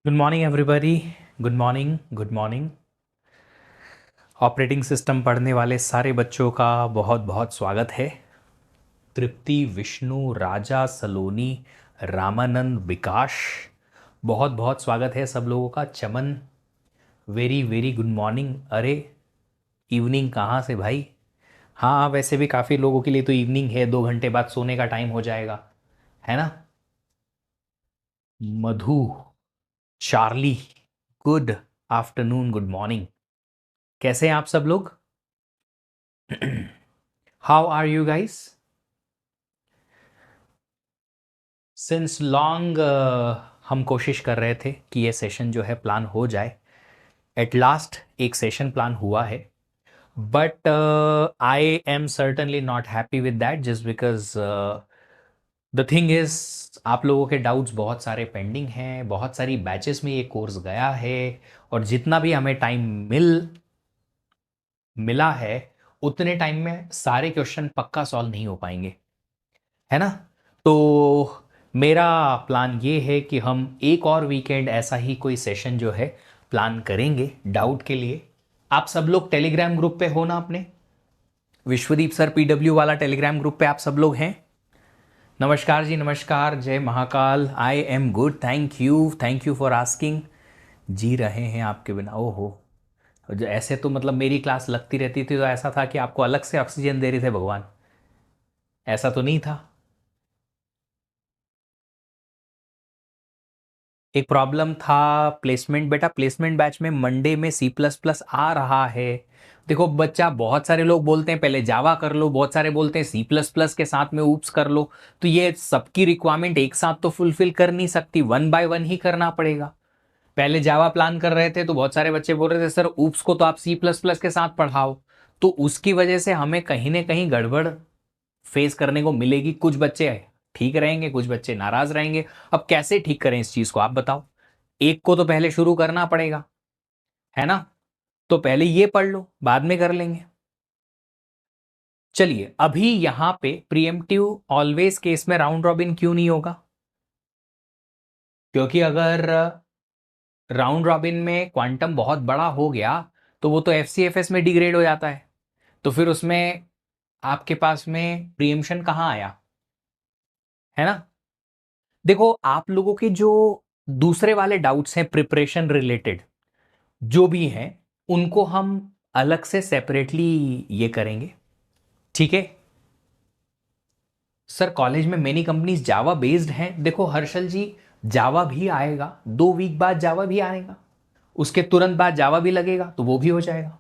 Good morning everybody. Good morning, good morning. Operating system पढ़ने वाले सारे बच्चों का बहुत बहुत स्वागत है। तृप्ति, विष्णु, राजा, सलोनी, रामानंद, विकास, बहुत बहुत स्वागत है सब लोगों का। चमन, वेरी वेरी गुड मॉर्निंग। अरे इवनिंग कहाँ से भाई? हाँ, वैसे भी काफ़ी लोगों के लिए तो इवनिंग है, 2 घंटे बाद सोने का टाइम हो जाएगा, है ना? Madhu, Charlie, good afternoon, good morning. कैसे हैं आप सब लोग? How are you guys? Since long हम कोशिश कर रहे थे कि ये सेशन जो है प्लान हो जाए। एट लास्ट एक सेशन प्लान हुआ है, but I am certainly not happy with that just because the thing is आप लोगों के डाउट्स बहुत सारे पेंडिंग हैं, बहुत सारी बैचेस में ये कोर्स गया है, और जितना भी हमें टाइम मिला है उतने टाइम में सारे क्वेश्चन पक्का सॉल्व नहीं हो पाएंगे, है ना? तो मेरा प्लान ये है कि हम एक और वीकेंड ऐसा ही कोई सेशन जो है प्लान करेंगे डाउट के लिए। आप सब लोग टेलीग्राम ग्रुप पे हो ना अपने? विश्वदीप सर पीडब्ल्यू वाला टेलीग्राम ग्रुप पे आप सब लोग हैं? नमस्कार जी, नमस्कार, जय Mahakal. I am good, thank you for asking. जी रहे हैं आपके बिना। ओहो, जो ऐसे तो मतलब मेरी क्लास लगती रहती थी तो ऐसा था कि आपको अलग से ऑक्सीजन दे रहे थे भगवान, ऐसा तो नहीं था। एक प्रॉब्लम था प्लेसमेंट, बेटा प्लेसमेंट बैच में मंडे में सी प्लस प्लस आ रहा है। देखो बच्चा, बहुत सारे लोग बोलते हैं पहले जावा कर लो, बहुत सारे बोलते हैं सी प्लस प्लस के साथ में ऊप्स कर लो। तो ये सबकी रिक्वायरमेंट एक साथ तो फुलफिल कर नहीं सकती, वन बाय वन ही करना पड़ेगा। पहले जावा प्लान कर रहे थे तो बहुत सारे बच्चे बोल रहे थे सर ऊप्स को तो आप सी प्लस प्लस के साथ पढ़ाओ। तो उसकी वजह से हमें कहीं ना कहीं गड़बड़ फेस करने को मिलेगी। कुछ बच्चे ठीक रहेंगे, कुछ बच्चे नाराज रहेंगे। अब कैसे ठीक करें इस चीज को, आप बताओ। एक को तो पहले शुरू करना पड़ेगा, है ना? तो पहले ये पढ़ लो, बाद में कर लेंगे। चलिए, अभी यहां पे प्रीएम्प्टिव ऑलवेज केस में राउंड रॉबिन क्यों नहीं होगा? क्योंकि अगर राउंड रॉबिन में क्वांटम बहुत बड़ा हो गया तो वो तो एफसीएफएस में डिग्रेड हो जाता है। तो फिर उसमें आपके पास में प्रीएम्पशन कहाँ आया, है ना? देखो, आप लोगों के जो दूसरे वाले डाउट्स हैं प्रिपरेशन रिलेटेड जो भी हैं, उनको हम अलग से सेपरेटली ये करेंगे, ठीक है? सर कॉलेज में मेनी कंपनीज जावा बेस्ड हैं। देखो हर्षल जी, जावा भी आएगा, 2 वीक बाद जावा भी आएगा, उसके तुरंत बाद जावा भी लगेगा तो वो भी हो जाएगा।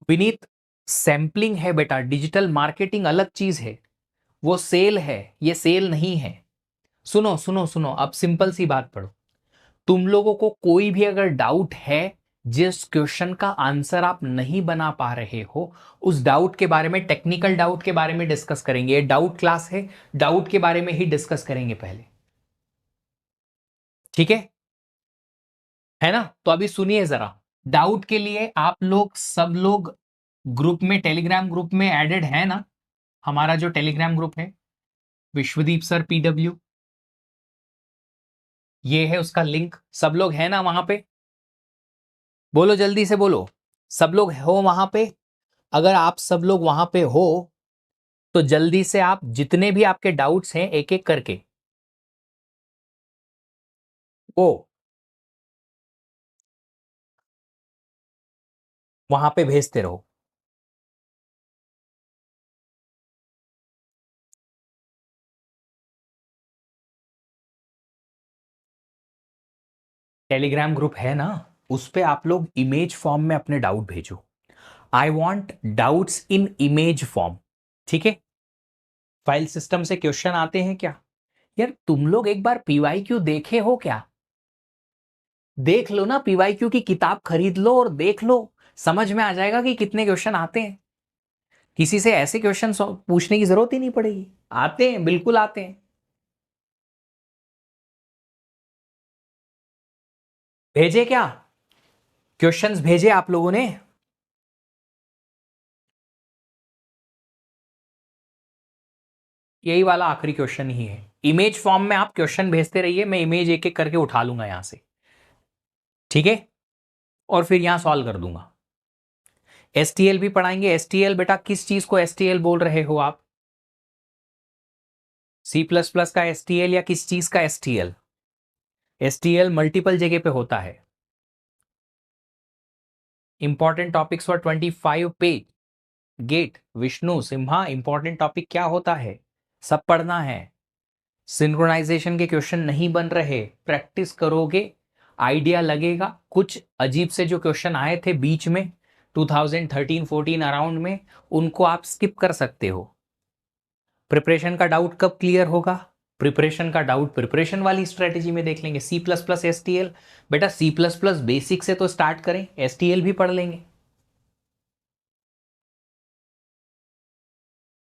विनीत, सैंपलिंग है बेटा, डिजिटल मार्केटिंग अलग चीज है, वो सेल है, ये सेल नहीं है। सुनो सुनो सुनो, अब सिंपल सी बात पढ़ो। तुम लोगों को कोई भी अगर डाउट है, जिस क्वेश्चन का आंसर आप नहीं बना पा रहे हो, उस डाउट के बारे में, टेक्निकल डाउट के बारे में डिस्कस करेंगे। ये डाउट क्लास है, डाउट के बारे में ही डिस्कस करेंगे पहले, ठीक है ना? तो अभी सुनिए जरा। डाउट के लिए आप लोग सब लोग ग्रुप में, टेलीग्राम ग्रुप में एडेड है ना? हमारा जो टेलीग्राम ग्रुप है, विश्वदीप सर पीडब्ल्यू, ये है उसका लिंक। सब लोग है ना वहां पे? बोलो जल्दी से बोलो, सब लोग हो वहां पे? अगर आप सब लोग वहां पे हो तो जल्दी से आप जितने भी आपके डाउट्स हैं एक एक करके वो वहां पे भेजते रहो। टेलीग्राम ग्रुप है ना, उस पे आप लोग इमेज फॉर्म में अपने डाउट भेजो। I want doubts in image form, ठीक है? फाइल सिस्टम से क्वेश्चन आते हैं क्या? यार तुम लोग एक बार पीवाईक्यू देखे हो क्या? देख लो ना, पीवाईक्यू की किताब खरीद लो और देख लो, समझ में आ जाएगा कि कितने क्वेश्चन आते हैं। किसी से ऐसे क्वेश्चन पूछने की जरूरत ही नहीं पड़ेगी, आते हैं, बिल्कुल आते हैं। भेजे क्या? क्वेश्चंस भेजे आप लोगों ने? यही वाला आखिरी क्वेश्चन ही है। इमेज फॉर्म में आप क्वेश्चन भेजते रहिए, मैं इमेज एक एक करके उठा लूंगा यहां से, ठीक है, और फिर यहां सॉल्व कर दूंगा। एसटीएल भी पढ़ाएंगे। एसटीएल बेटा किस चीज को एसटीएल बोल रहे हो आप? सी प्लस प्लस का एसटीएल या किस चीज का एसटीएल? एसटीएल मल्टीपल जगह पे होता है। Important topics for 25 page. GATE Vishnu Simha, important topic क्या होता है, सब पढ़ना है। सिंक्रोनाइजेशन के क्वेश्चन नहीं बन रहे, प्रैक्टिस करोगे आइडिया लगेगा। कुछ अजीब से जो क्वेश्चन आए थे बीच में 2013-14 अराउंड में, उनको आप स्किप कर सकते हो। प्रिपरेशन का डाउट कब क्लियर होगा? प्रिपरेशन का डाउट प्रिपरेशन वाली स्ट्रेटेजी में देख लेंगे। सी प्लस प्लस एसटीएल, बेटा सी प्लस प्लस बेसिक से तो स्टार्ट करें, एसटीएल भी पढ़ लेंगे।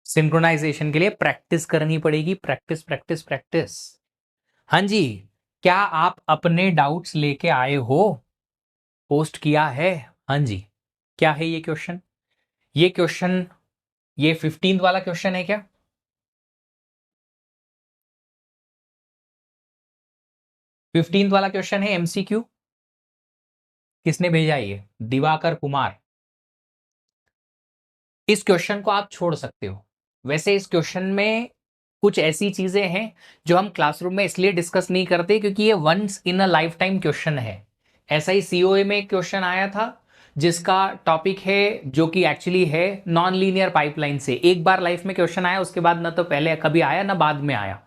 सिंक्रोनाइजेशन के लिए प्रैक्टिस करनी पड़ेगी, प्रैक्टिस प्रैक्टिस प्रैक्टिस। हाँ जी, क्या आप अपने डाउट्स लेके आए हो? पोस्ट किया है? हाँ जी। क्या है ये क्वेश्चन? ये क्वेश्चन, ये 15th वाला क्वेश्चन है क्या? 15th वाला क्वेश्चन है एमसीक्यू। किसने भेजा ये? दिवाकर कुमार। इस क्वेश्चन को आप छोड़ सकते हो। वैसे इस क्वेश्चन में कुछ ऐसी चीजें हैं जो हम क्लासरूम में इसलिए डिस्कस नहीं करते क्योंकि ये once in a lifetime question है। ऐसा ही सीओए में एक क्वेश्चन आया था जिसका टॉपिक है, जो कि एक्चुअली है नॉन लीनियर पाइपलाइन से। एक बार लाइफ में क्वेश्चन आया, उसके बाद ना तो पहले कभी आया ना बाद में आया।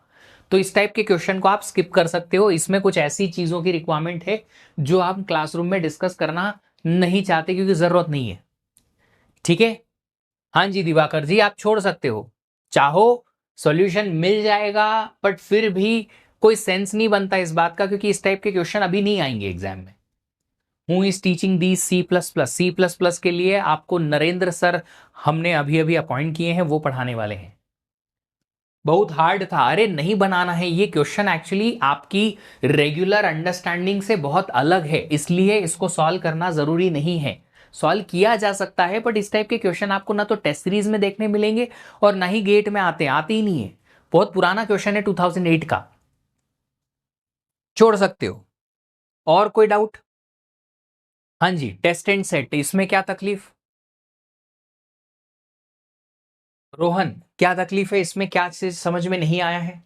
तो इस टाइप के क्वेश्चन को आप स्किप कर सकते हो। इसमें कुछ ऐसी चीजों की रिक्वायरमेंट है जो आप क्लासरूम में डिस्कस करना नहीं चाहते क्योंकि जरूरत नहीं है, ठीक है। हाँ जी दिवाकर जी, आप छोड़ सकते हो, चाहो सॉल्यूशन मिल जाएगा, बट फिर भी कोई सेंस नहीं बनता इस बात का क्योंकि इस टाइप के क्वेश्चन अभी नहीं आएंगे एग्जाम में। Who is teaching the C plus plus? C plus plus के लिए आपको नरेंद्र सर हमने अभी अभी अपॉइंट किए हैं, वो पढ़ाने वाले हैं। बहुत हार्ड था, अरे नहीं बनाना है ये क्वेश्चन, एक्चुअली आपकी रेगुलर अंडरस्टैंडिंग से बहुत अलग है, इसलिए इसको सॉल्व करना जरूरी नहीं है। सॉल्व किया जा सकता है, बट इस टाइप के क्वेश्चन आपको ना तो टेस्ट सीरीज में देखने मिलेंगे और ना ही गेट में आते ही नहीं है। बहुत पुराना क्वेश्चन है 2008 का, छोड़ सकते हो। और कोई डाउट? हाँ जी, टेस्ट एंड सेट, इसमें क्या तकलीफ? रोहन, क्या तकलीफ है इसमें, क्या चीज समझ में नहीं आया है?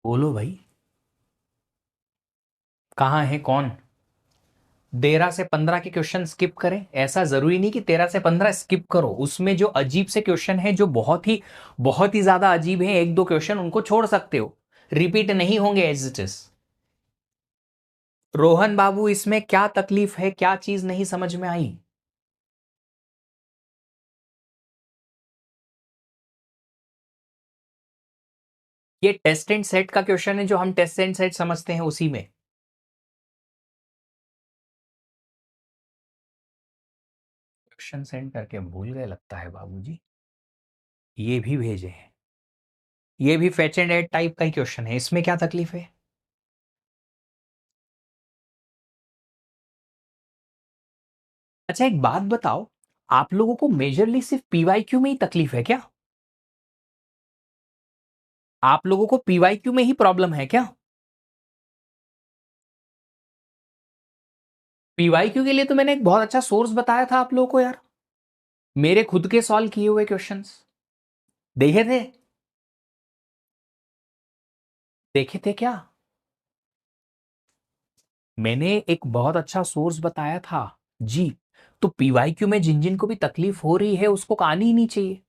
बोलो भाई, कहाँ है कौन? 13 से 15 के क्वेश्चन स्किप करें, ऐसा जरूरी नहीं कि 13 से 15 स्किप करो। उसमें जो अजीब से क्वेश्चन है, जो बहुत ही ज्यादा अजीब है, एक दो क्वेश्चन उनको छोड़ सकते हो, रिपीट नहीं होंगे एज इट इज। रोहन बाबू, इसमें क्या तकलीफ है, क्या चीज नहीं समझ में आई? ये टेस्ट एंड सेट का क्वेश्चन है, जो हम टेस्ट एंड सेट समझते हैं उसी में। क्वेश्चन सेंड करके भूल गए लगता है बाबूजी, ये भी भेजे हैं। ये भी फेच एंड एड टाइप का ही क्वेश्चन है, इसमें क्या तकलीफ है? अच्छा एक बात बताओ, आप लोगों को मेजरली सिर्फ पीवाईक्यू में ही तकलीफ है क्या? आप लोगों को पीवाईक्यू में ही प्रॉब्लम है क्या? पीवाईक्यू के लिए तो मैंने एक बहुत अच्छा सोर्स बताया था आप लोगों को यार, मेरे खुद के सॉल्व किए हुए क्वेश्चंस देखे थे, देखे थे क्या? मैंने एक बहुत अच्छा सोर्स बताया था जी। तो पीवाईक्यू में जिन जिन को भी तकलीफ हो रही है उसको आनी ही नहीं चाहिए।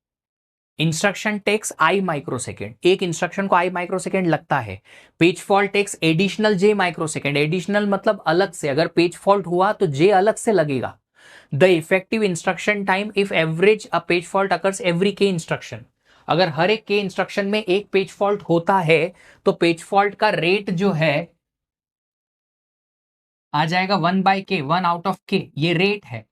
इंस्ट्रक्शन टेक्स आई माइक्रोसेकेंड, एक इंस्ट्रक्शन को आई माइक्रोसेकेंड लगता है। पेज फॉल्ट टेक्स एडिशनल जे माइक्रोसेकेंड, एडिशनल मतलब अलग से, अगर पेज फॉल्ट हुआ तो जे अलग से लगेगा। The effective instruction time if average a page fault occurs every के इंस्ट्रक्शन, अगर हर एक के इंस्ट्रक्शन में एक पेज फॉल्ट होता है तो पेज फॉल्ट का रेट जो है आ जाएगा 1/k, 1 आउट ऑफ के, ये रेट है।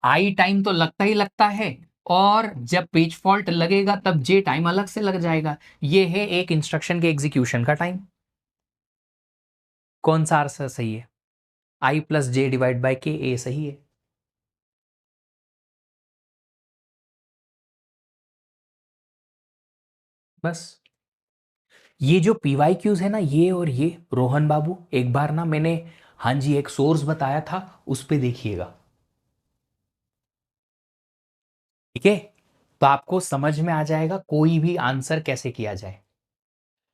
आई टाइम तो लगता ही लगता है, और जब पेज फॉल्ट लगेगा तब जे टाइम अलग से लग जाएगा। ये है एक इंस्ट्रक्शन के एग्जीक्यूशन का टाइम। कौन सा आंसर सही है? आई प्लस जे डिवाइड बाई के, ए सही है। बस ये जो पीवाई क्यूज है ना, ये और ये रोहन बाबू, एक बार ना मैंने, हाँ जी, एक सोर्स बताया था, उस पे देखिएगा। ठीक है, तो आपको समझ में आ जाएगा कोई भी आंसर कैसे किया जाए।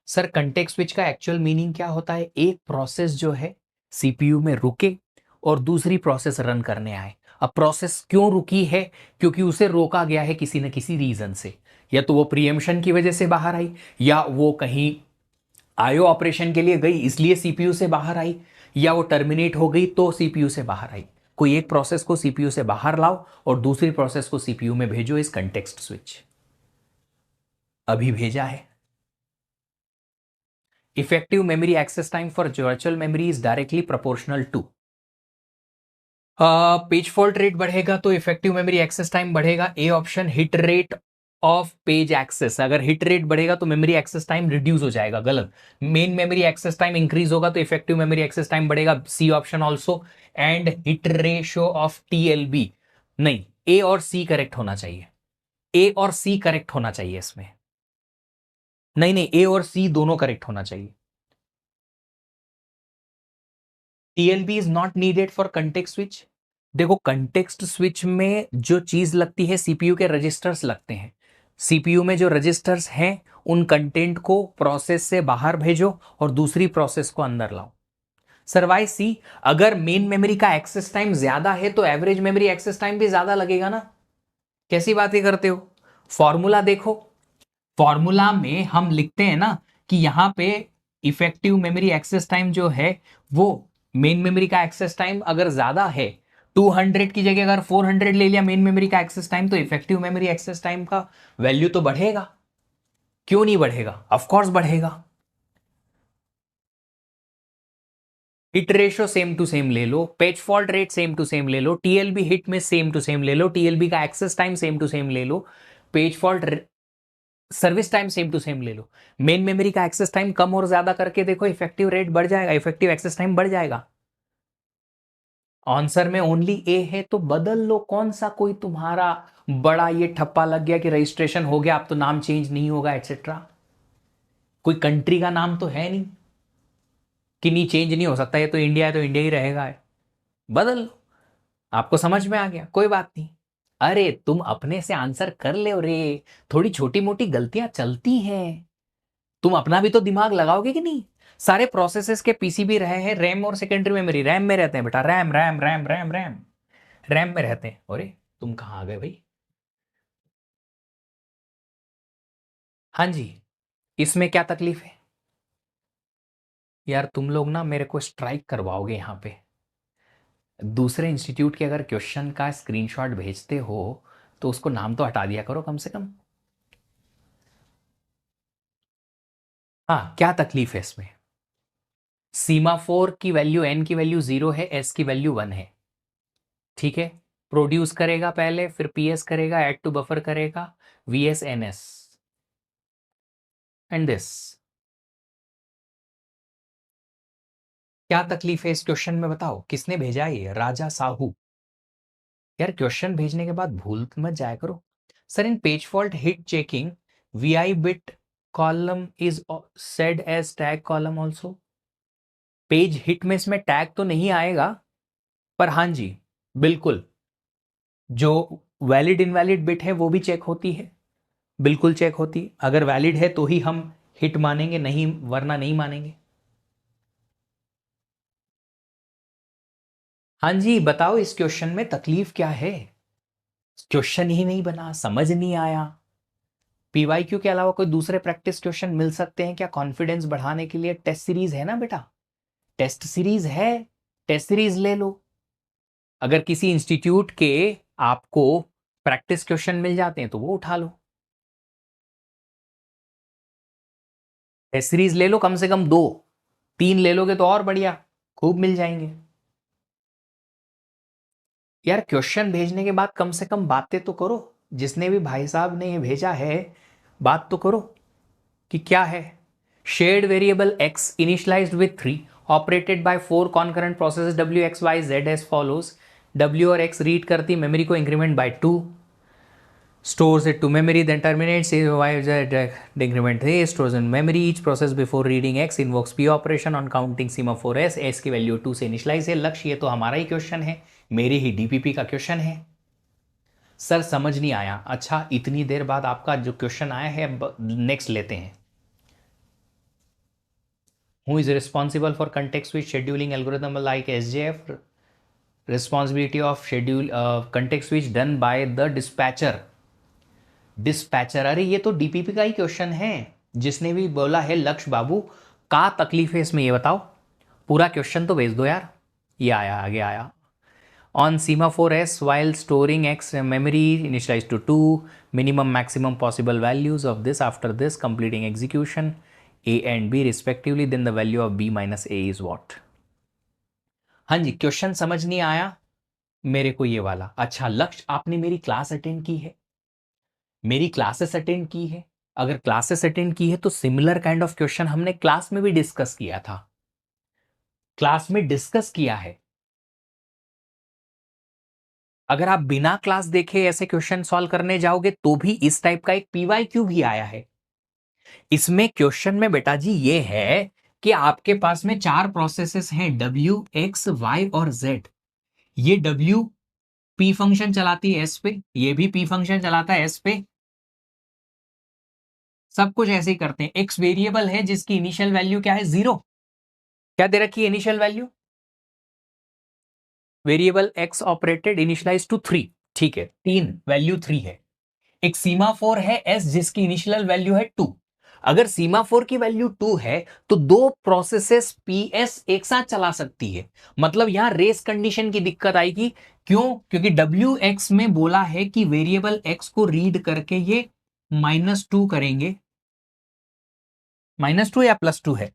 सर कंटेक्स्ट स्विच का एक्चुअल मीनिंग क्या होता है? एक प्रोसेस जो है सीपीयू में रुके और दूसरी प्रोसेस रन करने आए। अब प्रोसेस क्यों रुकी है? क्योंकि उसे रोका गया है किसी न किसी रीजन से। या तो वो प्रीएम्पशन की वजह से बाहर आई, या वो कहीं आईओ ऑपरेशन के लिए गई इसलिए सीपीयू से बाहर आई, या वो टर्मिनेट हो गई तो सीपीयू से बाहर आई। कोई एक प्रोसेस को सीपीयू से बाहर लाओ और दूसरी प्रोसेस को सीपीयू में भेजो, इस कंटेक्स्ट स्विच। अभी भेजा है। Effective memory access time for virtual memory is directly proportional to, page fault rate बढ़ेगा तो इफेक्टिव मेमोरी एक्सेस टाइम बढ़ेगा। A option, hit rate of page access. अगर हिट रेट बढ़ेगा तो मेमोरी एक्सेस टाइम रिड्यूस हो जाएगा, गलत। Main memory access time increase होगा तो इफेक्टिव मेमोरी एक्सेस टाइम बढ़ेगा, C option also. And hit ratio of TLB, नहीं, ए और सी करेक्ट होना चाहिए। ए और सी करेक्ट होना चाहिए इसमें। नहीं नहीं, ए और सी दोनों करेक्ट होना चाहिए। TLB is not needed for context switch. देखो कंटेक्स्ट स्विच में जो चीज लगती है, सीपीयू के रजिस्टर्स लगते हैं। सीपीयू में जो रजिस्टर्स हैं उन कंटेंट को प्रोसेस से बाहर भेजो और दूसरी प्रोसेस को अंदर लाओ। सरवाइज सी, अगर मेन मेमोरी का एक्सेस टाइम ज्यादा है तो एवरेज मेमोरी एक्सेस टाइम भी ज्यादा लगेगा ना। कैसी बातें करते हो? फॉर्मूला देखो, फॉर्मूला में हम लिखते हैं ना कि यहां पे इफेक्टिव मेमोरी एक्सेस टाइम जो है वो मेन मेमोरी का एक्सेस टाइम अगर ज्यादा है, 200 की जगह अगर 400 ले लिया मेन मेमोरी का एक्सेस टाइम, तो इफेक्टिव मेमोरी एक्सेस टाइम का वैल्यू तो बढ़ेगा। क्यों नहीं बढ़ेगा? ऑफ कोर्स बढ़ेगा। Hit ratio same to same ले लो, page fault rate same to same ले लो, टीएलबी हिट में सेम टू सेम ले लो, टीएलबी का access time same to same ले लो, page fault service time same to same ले लो। मेन मेमोरी का एक्सेस टाइम कम और ज्यादा करके देखो, इफेक्टिव रेट बढ़ जाएगा, इफेक्टिव एक्सेस टाइम बढ़ जाएगा। आंसर में ओनली ए है तो बदल लो। कौन सा कोई तुम्हारा बड़ा ये ठप्पा लग गया कि रजिस्ट्रेशन हो गया अब तो नाम चेंज नहीं होगा एटसेट्रा? कोई कंट्री का नाम तो है नहीं कि नहीं चेंज नहीं हो सकता, ये तो इंडिया है तो इंडिया ही रहेगा है। बदल लो। आपको समझ में आ गया, कोई बात नहीं। अरे तुम अपने से आंसर कर ले रे, थोड़ी छोटी मोटी गलतियां चलती हैं, तुम अपना भी तो दिमाग लगाओगे कि नहीं? सारे प्रोसेसेस के पीसीबी रहे हैं रैम और सेकेंडरी मेमोरी। रैम में रहते हैं बेटा, RAM RAM RAM RAM RAM, RAM में रहते हैं। अरे तुम कहाँ आ गए भाई? हाँ जी, इसमें क्या तकलीफ है? यार तुम लोग ना मेरे को स्ट्राइक करवाओगे यहाँ पे। दूसरे इंस्टीट्यूट के अगर क्वेश्चन का स्क्रीनशॉट भेजते हो तो उसको नाम तो हटा दिया करो कम से कम। हाँ, क्या तकलीफ है इसमें? सीमा फोर की वैल्यू, एन की वैल्यू 0 है, एस की वैल्यू 1 है। ठीक है, प्रोड्यूस करेगा पहले, फिर पीएस करेगा, ऐड टू बफर करेगा, वीएस एनएस एंड दिस। क्या तकलीफ है इस क्वेश्चन में बताओ? किसने भेजा ये? राजा साहू। यार क्वेश्चन भेजने के बाद भूल मत जाया करो। Sir in page fault hit checking V bit column is said as tag column also. Page hit में इसमें टैग तो नहीं आएगा, पर हाँ जी बिल्कुल, जो वैलिड इनवैलिड बिट है वो भी चेक होती है, बिल्कुल चेक होती है। अगर वैलिड है तो ही हम हिट मानेंगे, नहीं वरना नहीं मानेंगे। हाँ जी बताओ, इस क्वेश्चन में तकलीफ क्या है? क्वेश्चन ही नहीं बना, समझ नहीं आया। पीवाईक्यू के अलावा कोई दूसरे प्रैक्टिस क्वेश्चन मिल सकते हैं क्या कॉन्फिडेंस बढ़ाने के लिए? टेस्ट सीरीज है ना बेटा, टेस्ट सीरीज है, टेस्ट सीरीज ले लो। अगर किसी इंस्टीट्यूट के आपको प्रैक्टिस क्वेश्चन मिल जाते हैं तो वो उठा लो। टेस्ट सीरीज ले लो, कम से कम 2 3 ले लोगे तो और बढ़िया, खूब मिल जाएंगे। यार क्वेश्चन भेजने के बाद कम से कम बातें तो करो। जिसने भी भाई साहब ने ये भेजा है, बात तो करो कि क्या है। Shared variable x initialised with 3 operated by 4 concurrent processes w x y z as follows. w और x रीड करती मेमोरी को increment by 2, stores it to memory, then terminates it y z decrement 3, stores in memory each process before reading x invokes p operation on counting semaphore s की value 2 से initialise है। लक्ष्य ये तो हमारा ही question है, मेरी ही डीपीपी का क्वेश्चन है। सर समझ नहीं आया। अच्छा, इतनी देर बाद आपका जो क्वेश्चन आया है, नेक्स्ट लेते हैं। Who is responsible for context switch scheduling algorithm like SJF? Responsibility of schedule context switch done by the dispatcher. Dispatcher, अरे ये तो डीपीपी का ही क्वेश्चन है। जिसने भी बोला है लक्ष्य बाबू, का तकलीफ है इसमें ये बताओ। पूरा क्वेश्चन तो भेज दो यार। ये आया, आगे आया। On semaphore S while storing X memory initialise to 2 minimum maximum possible values of this after this completing execution A and B respectively, then the value of B minus A is what. हाँ जी, question समझ नहीं आया मेरे को ये वाला। अच्छा लक्ष्य, आपने मेरी क्लास अटेंड की है? मेरी क्लासेस अटेंड की है? अगर क्लासेस अटेंड की है तो सिमिलर काइंड ऑफ क्वेश्चन हमने क्लास में भी डिस्कस किया था। क्लास में डिस्कस किया है। अगर आप बिना क्लास देखे ऐसे क्वेश्चन सॉल्व करने जाओगे तो भी इस टाइप का एक PYQ भी आया है। इसमें क्वेश्चन में बेटा जी ये है कि आपके पास में 4 प्रोसेसेस हैं, W X Y और Z। ये W P फंक्शन चलाती है S पे, ये भी P फंक्शन चलाता है S पे। सब कुछ ऐसे ही करते हैं। X वेरिएबल है जिसकी इनिशियल वैल्यू क्या है, 0। क्या दे रखी है initial value? Variable x operated initialise to 3। ठीक है, 3 वैल्यू 3 है। एक सीमाफोर है s जिसकी इनिशियल वैल्यू है 2। अगर सीमाफोर की वैल्यू 2 है तो दो प्रोसेसेस PS एक साथ चला सकती है। मतलब यहां रेस कंडीशन की दिक्कत आएगी। क्यों? क्योंकि WX में बोला है कि वेरिएबल x को रीड करके ये -2 करेंगे। -2 या +2 है?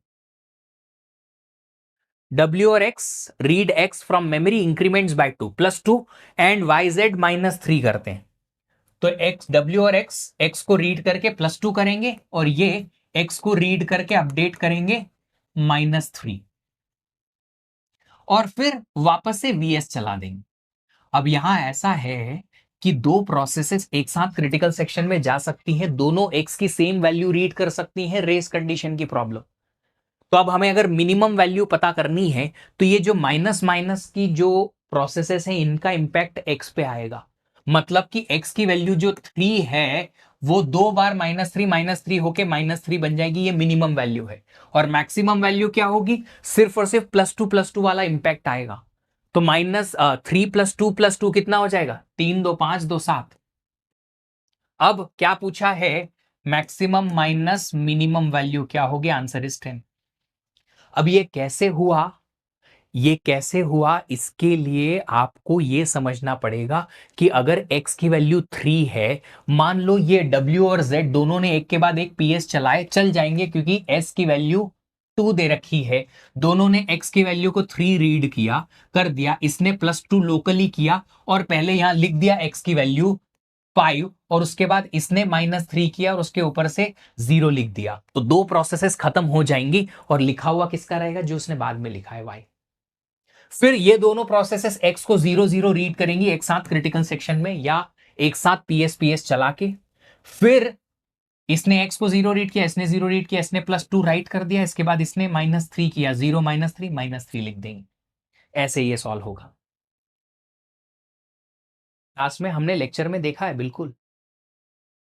W और X read X from memory increments by 2 +2 and YZ -3 करते हैं। तो X, W और X को रीड करके +2 करेंगे और ये X को रीड करके अपडेट करेंगे -3 और फिर वापस से VS चला देंगे। अब यहां ऐसा है कि दो प्रोसेसेस एक साथ क्रिटिकल सेक्शन में जा सकती हैं, दोनों X की सेम वैल्यू रीड कर सकती हैं, रेस कंडीशन की प्रॉब्लम। तो अब हमें अगर मिनिमम वैल्यू पता करनी है तो ये जो माइनस माइनस की जो प्रोसेसेस हैं इनका इंपैक्ट एक्स पे आएगा। मतलब कि एक्स की वैल्यू जो 3 है वो 2 बार -3 होके -3 बन जाएगी, ये मिनिमम वैल्यू है। और मैक्सिमम वैल्यू क्या होगी? सिर्फ और सिर्फ +2 वाला इंपैक्ट आएगा। तो -3 + 2 कितना हो जाएगा? 3 2 5 2 7। अब क्या पूछा है? मैक्सिमम माइनस मिनिमम वैल्यू क्या होगी? Answer is 10। अब ये कैसे हुआ? ये कैसे हुआ, इसके लिए आपको ये समझना पड़ेगा कि अगर x की वैल्यू 3 है, मान लो ये w और z दोनों ने एक के बाद एक PS चलाए, चल जाएंगे क्योंकि s की वैल्यू 2 दे रखी है। दोनों ने x की वैल्यू को 3 रीड किया, कर दिया, इसने +2 लोकली किया और पहले यहां लिख दिया x की वैल्यू 5 और उसके बाद इसने -3 किया और उसके ऊपर से 0 लिख दिया। तो दो प्रोसेसेस खत्म हो जाएंगी और लिखा हुआ किसका रहेगा? जो उसने बाद में लिखा है, y। फिर ये दोनों प्रोसेसेस x को 0 0 रीड करेंगी एक साथ क्रिटिकल सेक्शन में या एक साथ PS चला के। फिर इसने x को 0 रीड किया, इसने 0 रीड किया, इसने +2 राइट कर दिया, इसके बाद इसने -3 किया, 0 -3 -3 लिख देंगे। ऐसे ये सॉल्व होगा। क्लास में हमने लेक्चर में देखा है, बिल्कुल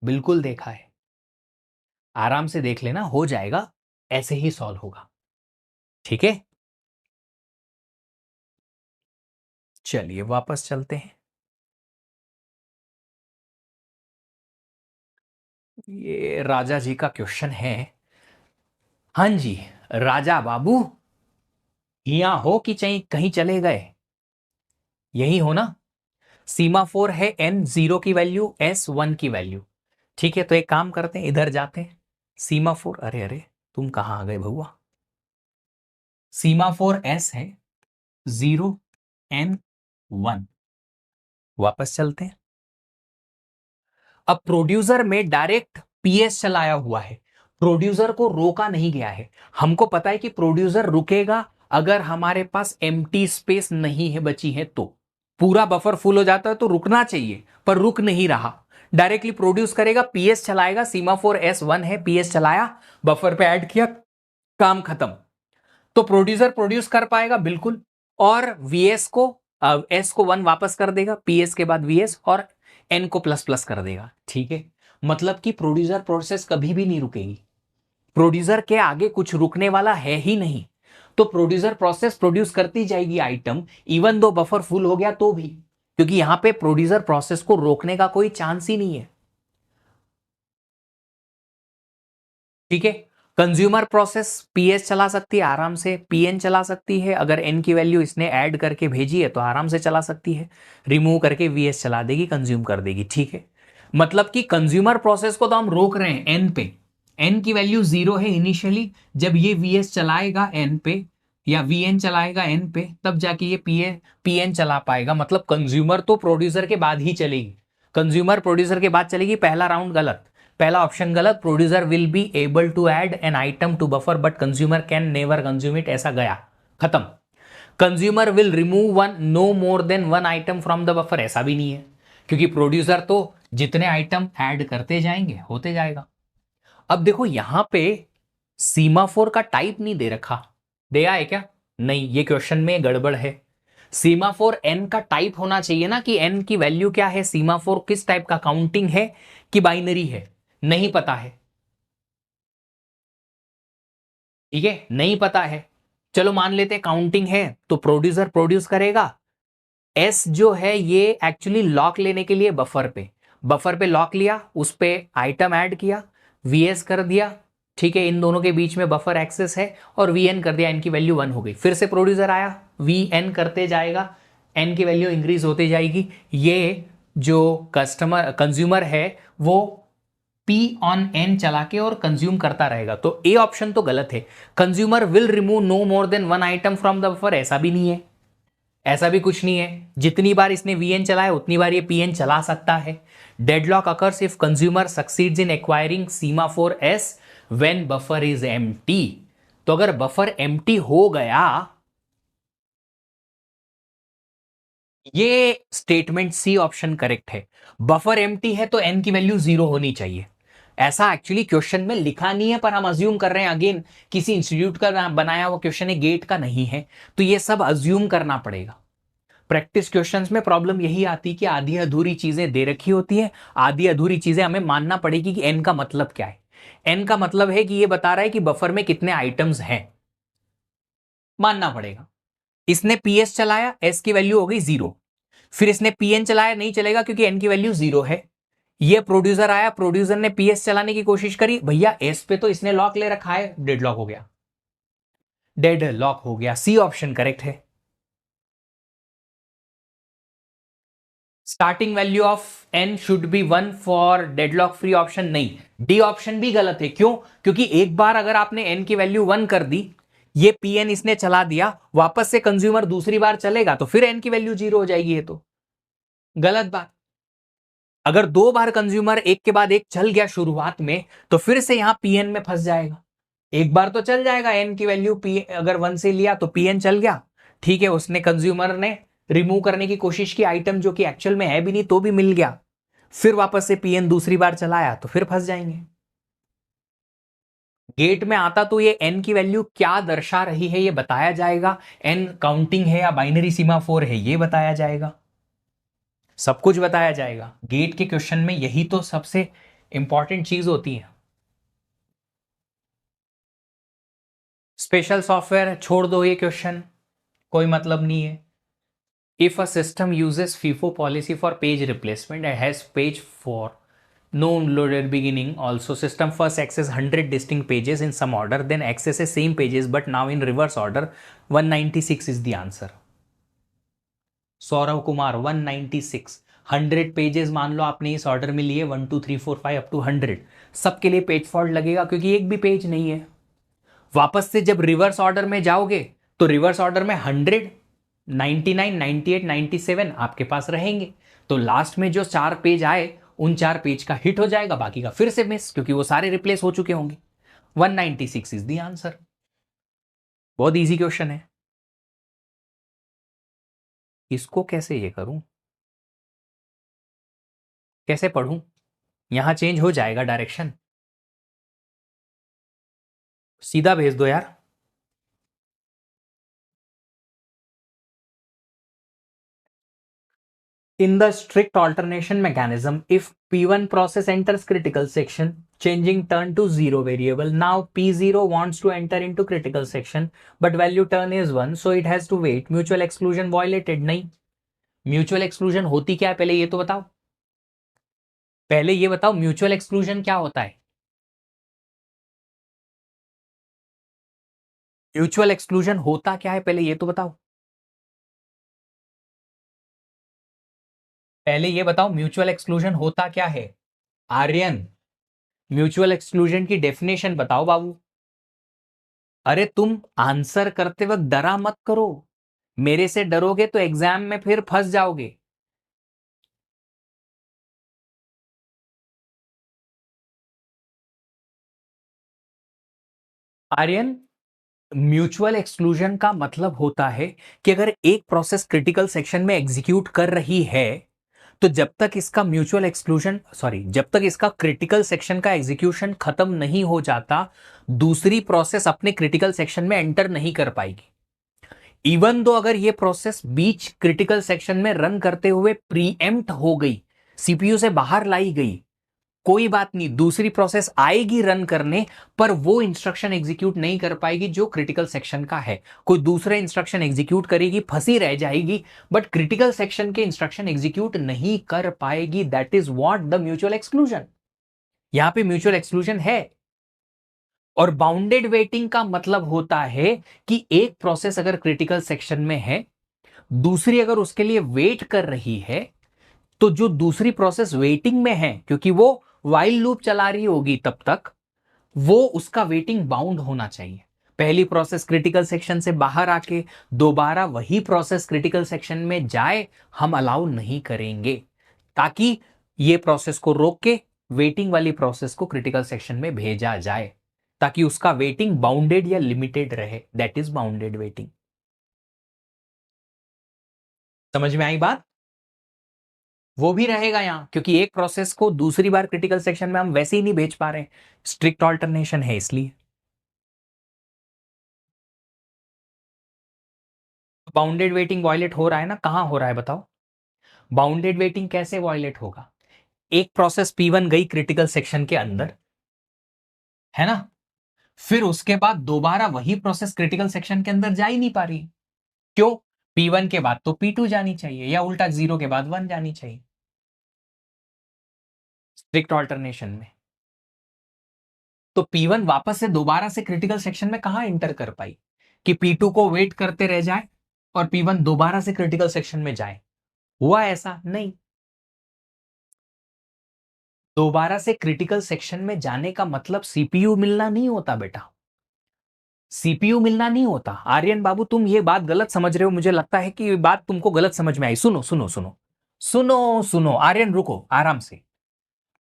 बिल्कुल देखा है। आराम से देख लेना, हो जाएगा, ऐसे ही सॉल्व होगा। ठीक है, चलिए वापस चलते हैं। ये राजा जी का क्वेश्चन है। हाँ जी, राजा बाबू, यहां हो कि चाहे कहीं चले गए? यही हो ना? सीमाफोर है n 0 की वैल्यू, s 1 की वैल्यू। ठीक है, तो एक काम करते हैं, इधर जाते हैं। सीमाफोर, अरे अरे तुम कहां आ गए भगवा? सीमाफोर s है 0 n 1। वापस चलते हैं। अब प्रोड्यूसर में डायरेक्ट पीएस चलाया हुआ है, प्रोड्यूसर को रोका नहीं गया है। हमको पता है कि प्रोड्यूसर रुकेगा अगर हमारे पास एम्प्टी स्पेस नहीं है बची है तो। पूरा बफर फुल हो जाता है तो रुकना चाहिए, पर रुक नहीं रहा, डायरेक्टली प्रोड्यूस करेगा, पीएस चलाएगा, सीमाफोर S1 है, पीएस चलाया, बफर पे ऐड किया, काम खत्म। तो प्रोड्यूसर प्रोड्यूस कर पाएगा बिल्कुल, और वीएस को एस को 1 वापस कर देगा, पीएस के बाद वीएस, और एन को प्लस प्लस कर देगा। ठीक है, मतलब कि प्रोड्यूसर प्रोसेस कभी भी नहीं रुकेगी, प्रोड्यूसर के आगे कुछ रुकने वाला है ही नहीं। तो प्रोड्यूसर प्रोसेस प्रोड्यूस करती जाएगी item, even though buffer full हो गया तो भी, क्योंकि यहां पे प्रोड्यूसर प्रोसेस को रोकने का कोई चांस ही नहीं है। ठीक है, कंज्यूमर प्रोसेस पीएस चला सकती है आराम से, पीएन चला सकती है, अगर एन की वैल्यू इसने ऐड करके भेजी है तो आराम से चला सकती है, रिमूव करके वीएस चला देगी, कंज्यूम कर देगी। ठीक है, मतलब कि कंज्यूमर प्रोसेस को तो हम रोक रहे हैं एन पे, एन की वैल्यू 0 है इनिशियली, जब ये वीएस चलाएगा एन पे या वीएन चलाएगा एन पे, तब जाके ये पीएन चला पाएगा। मतलब कंज्यूमर तो प्रोड्यूसर के बाद ही चलेगी, कंज्यूमर प्रोड्यूसर के बाद चलेगी। पहला राउंड गलत, पहला ऑप्शन गलत, producer will be able to add an item to buffer but consumer can never consume it, ऐसा गया, खत्म। Consumer will remove one no more than 1 item from the buffer, ऐसा भी नहीं है, क्योंकि प्रोड्यूसर तो जितने आइटम ऐड करते जाएंगे होते जाएगा। अब देखो यहां पे सीमाफोर का टाइप नहीं दे रखा, दिया है क्या? नहीं, ये क्वेश्चन में गड़बड़ है। सीमाफोर एन का टाइप होना चाहिए ना, कि एन की वैल्यू क्या है, सीमाफोर किस टाइप का, काउंटिंग है कि बाइनरी है, नहीं पता है। ठीक है, नहीं पता है, चलो मान लेते हैं काउंटिंग है, तो प्रोड्यूसर प्रोड्यूस करेगा। एस जो है ये एक्चुअली लॉक लेने के लिए बफर पे लॉक लिया, उस पे आइटम ऐड किया, वीएस कर दिया। ठीक है, इन दोनों के बीच में बफर एक्सेस है, और वीएन कर दिया, एन की वैल्यू 1 हो गई। फिर से प्रोड्यूसर आया, वीएन करते जाएगा, एन की वैल्यू इंक्रीज होती जाएगी। ये जो कंज्यूमर है वो P ऑन N चला के और कंज्यूम करता रहेगा। तो ए ऑप्शन तो गलत है, consumer will remove no more than 1 item from the buffer, ऐसा भी नहीं है, ऐसा भी कुछ नहीं है। जितनी बार इसने VN चलाया उतनी बार ये PN चला सकता है। Deadlock occurs if consumer succeeds in acquiring semaphore S when buffer is empty. तो अगर बफर एम्प्टी हो गया, ये स्टेटमेंट सी ऑप्शन करेक्ट है। बफर एम्प्टी है तो एन की वैल्यू 0 होनी चाहिए, ऐसा एक्चुअली क्वेश्चन में लिखा नहीं है, पर हम अज्यूम कर रहे हैं। अगेन किसी इंस्टीट्यूट का बनाया हुआ क्वेश्चन है, गेट का नहीं है, तो ये सब अज्यूम करना पड़ेगा। प्रैक्टिस क्वेश्चंस में प्रॉब्लम यही आती है कि आधी अधूरी चीजें दे रखी होती है, आधी अधूरी चीजें हमें मानना पड़ेगी कि एन का मतलब क्या है। एन का मतलब है कि ये बता रहा है कि बफर में कितने आइटम्स हैं, मानना पड़ेगा। इसने पीएस चलाया, एस की वैल्यू हो गई 0, फिर इसने पीएन चलाया, नहीं चलेगा क्योंकि एन की वैल्यू 0 है। ये प्रोड्यूसर आया, प्रोड्यूसर ने पीएस चलाने की कोशिश करी, भैया एस पे तो इसने लॉक ले रखा है, डेड लॉक हो गया, डेड लॉक हो गया। सी ऑप्शन करेक्ट है। Starting value of N should be 1 for deadlock free, option नहीं, डी ऑप्शन भी गलत है। क्यों? क्योंकि एक बार अगर आपने एन की वैल्यू 1 कर दी, ये पीएन इसने चला दिया, वापस से कंज्यूमर दूसरी बार चलेगा तो फिर एन की वैल्यू 0 हो जाएगी, ये तो गलत बात। अगर 2 बार कंज्यूमर एक के बाद एक चल गया शुरुआत में, तो फिर से यहां पीएन में फंस जाएगा। एक बार तो चल जाएगा, एन की वैल्यू पी अगर 1 से लिया तो पीएन चल गया, ठीक है, उसने कंज्यूमर ने रिमूव करने की कोशिश की आइटम जो कि एक्चुअल में है भी नहीं, तो भी मिल गया, फिर वापस से पीएन दूसरी बार चलाया तो फिर फंस जाएंगे। गेट में आता तो ये एन की वैल्यू क्या दर्शा रही है ये बताया जाएगा, एन काउंटिंग है या बाइनरी सीमाफोर है ये बताया जाएगा, सब कुछ बताया जाएगा। गेट के क्वेश्चन में यही तो सबसे इंपॉर्टेंट चीज होती है। स्पेशल सॉफ्टवेयर छोड़ दो, ये क्वेश्चन कोई मतलब नहीं है। If a system uses FIFO policy for page replacement and has page for no loaded beginning, also system first access 100 distinct pages in some order, then accesses same pages but now in reverse order, 196 is the answer। Saurav Kumar 196, 100 pages मान लो आपने इस order में लिए, 1 2 3 4 5 up to 100, सबके लिए page fault लगेगा क्योंकि एक भी पेज नहीं है। वापस से जब रिवर्स ऑर्डर में जाओगे तो रिवर्स ऑर्डर में 100 99 98 97 आपके पास रहेंगे, तो लास्ट में जो 4 पेज आए उन 4 पेज का हिट हो जाएगा, बाकी का फिर से मिस, क्योंकि वो सारे रिप्लेस हो चुके होंगे। 196 इज द आंसर। बहुत इजी क्वेश्चन है। इसको कैसे ये करूं, कैसे पढ़ूं? यहां चेंज हो जाएगा डायरेक्शन, सीधा भेज दो यार। In the strict alternation mechanism, if P1 process enters critical section, changing turn to zero variable. Now P0 wants to enter into critical section, but value turn is 1, so it has to wait. Mutual exclusion violated? नहीं। Mutual exclusion होती क्या है, पहले ये तो बताओ। पहले ये बताओ म्यूचुअल एक्सक्लूजन क्या होता है। म्यूचुअल एक्सक्लूजन होता क्या है, पहले ये तो बताओ। पहले ये बताओ म्यूचुअल एक्सक्लूजन होता क्या है। आर्यन, म्यूचुअल एक्सक्लूजन की डेफिनेशन बताओ बाबू। अरे तुम आंसर करते वक्त डरा मत करो, मेरे से डरोगे तो एग्जाम में फिर फंस जाओगे। आर्यन, म्यूचुअल एक्सक्लूजन का मतलब होता है कि अगर एक प्रोसेस क्रिटिकल सेक्शन में एग्जीक्यूट कर रही है, तो जब तक इसका म्यूचुअल एक्सक्लूजन जब तक इसका क्रिटिकल सेक्शन का एग्जीक्यूशन खत्म नहीं हो जाता, दूसरी प्रोसेस अपने क्रिटिकल सेक्शन में एंटर नहीं कर पाएगी। इवन दो अगर ये प्रोसेस बीच क्रिटिकल सेक्शन में रन करते हुए प्रीएम्प्ट हो गई, सीपीयू से बाहर लाई गई, कोई बात नहीं, दूसरी प्रोसेस आएगी रन करने, पर वो इंस्ट्रक्शन एग्जीक्यूट नहीं कर पाएगी जो क्रिटिकल सेक्शन का है। कोई दूसरे इंस्ट्रक्शन एग्जीक्यूट करेगी, फंसी रह जाएगी, बट क्रिटिकल सेक्शन के इंस्ट्रक्शन एग्जीक्यूट नहीं कर पाएगी। That is what the mutual exclusion. यहां पे म्यूचुअल एक्सक्लूजन है। और बाउंडेड वेटिंग का मतलब होता है कि एक प्रोसेस अगर क्रिटिकल सेक्शन में है, दूसरी अगर उसके लिए वेट कर रही है, तो जो दूसरी प्रोसेस वेटिंग में है, क्योंकि वो वाइल लूप चला रही होगी तब तक, वो उसका वेटिंग बाउंड होना चाहिए। पहली प्रोसेस क्रिटिकल सेक्शन से बाहर आके दोबारा वही प्रोसेस क्रिटिकल सेक्शन में जाए, हम अलाउ नहीं करेंगे, ताकि ये प्रोसेस को रोक के वेटिंग वाली प्रोसेस को क्रिटिकल सेक्शन में भेजा जाए, ताकि उसका वेटिंग बाउंडेड या लिमिटेड रहे। That is bounded waiting. समझ में आई बात? वो भी रहेगा यहां, क्योंकि एक प्रोसेस को दूसरी बार क्रिटिकल सेक्शन में हम वैसे ही नहीं भेज पा रहे, स्ट्रिक्ट ऑल्टरनेशन है इसलिए। बाउंडेड वेटिंग वॉयलेट हो रहा है ना, कहां हो रहा है बताओ। बाउंडेड वेटिंग कैसे वॉयलेट होगा? एक प्रोसेस P1 गई क्रिटिकल सेक्शन के अंदर, है ना, फिर उसके बाद दोबारा वही प्रोसेस क्रिटिकल सेक्शन के अंदर जा ही नहीं पा रही। क्यों? P1 के बाद तो P2 जानी चाहिए, या उल्टा 0 के बाद 1 जानी चाहिए स्ट्रिक्ट ऑल्टरनेशन में। तो P1 वापस से दोबारा से क्रिटिकल सेक्शन में कहां एंटर कर पाई कि P2 को वेट करते रह जाए और P1 दोबारा से क्रिटिकल सेक्शन में जाए? हुआ ऐसा? नहीं। दोबारा से क्रिटिकल सेक्शन में जाने का मतलब सीपीयू मिलना नहीं होता बेटा, सीपीयू मिलना नहीं होता। आर्यन बाबू, तुम ये बात गलत समझ रहे हो, मुझे लगता है कि ये बात तुमको गलत समझ में आई। सुनो सुनो सुनो सुनो सुनो, आर्यन रुको आराम से।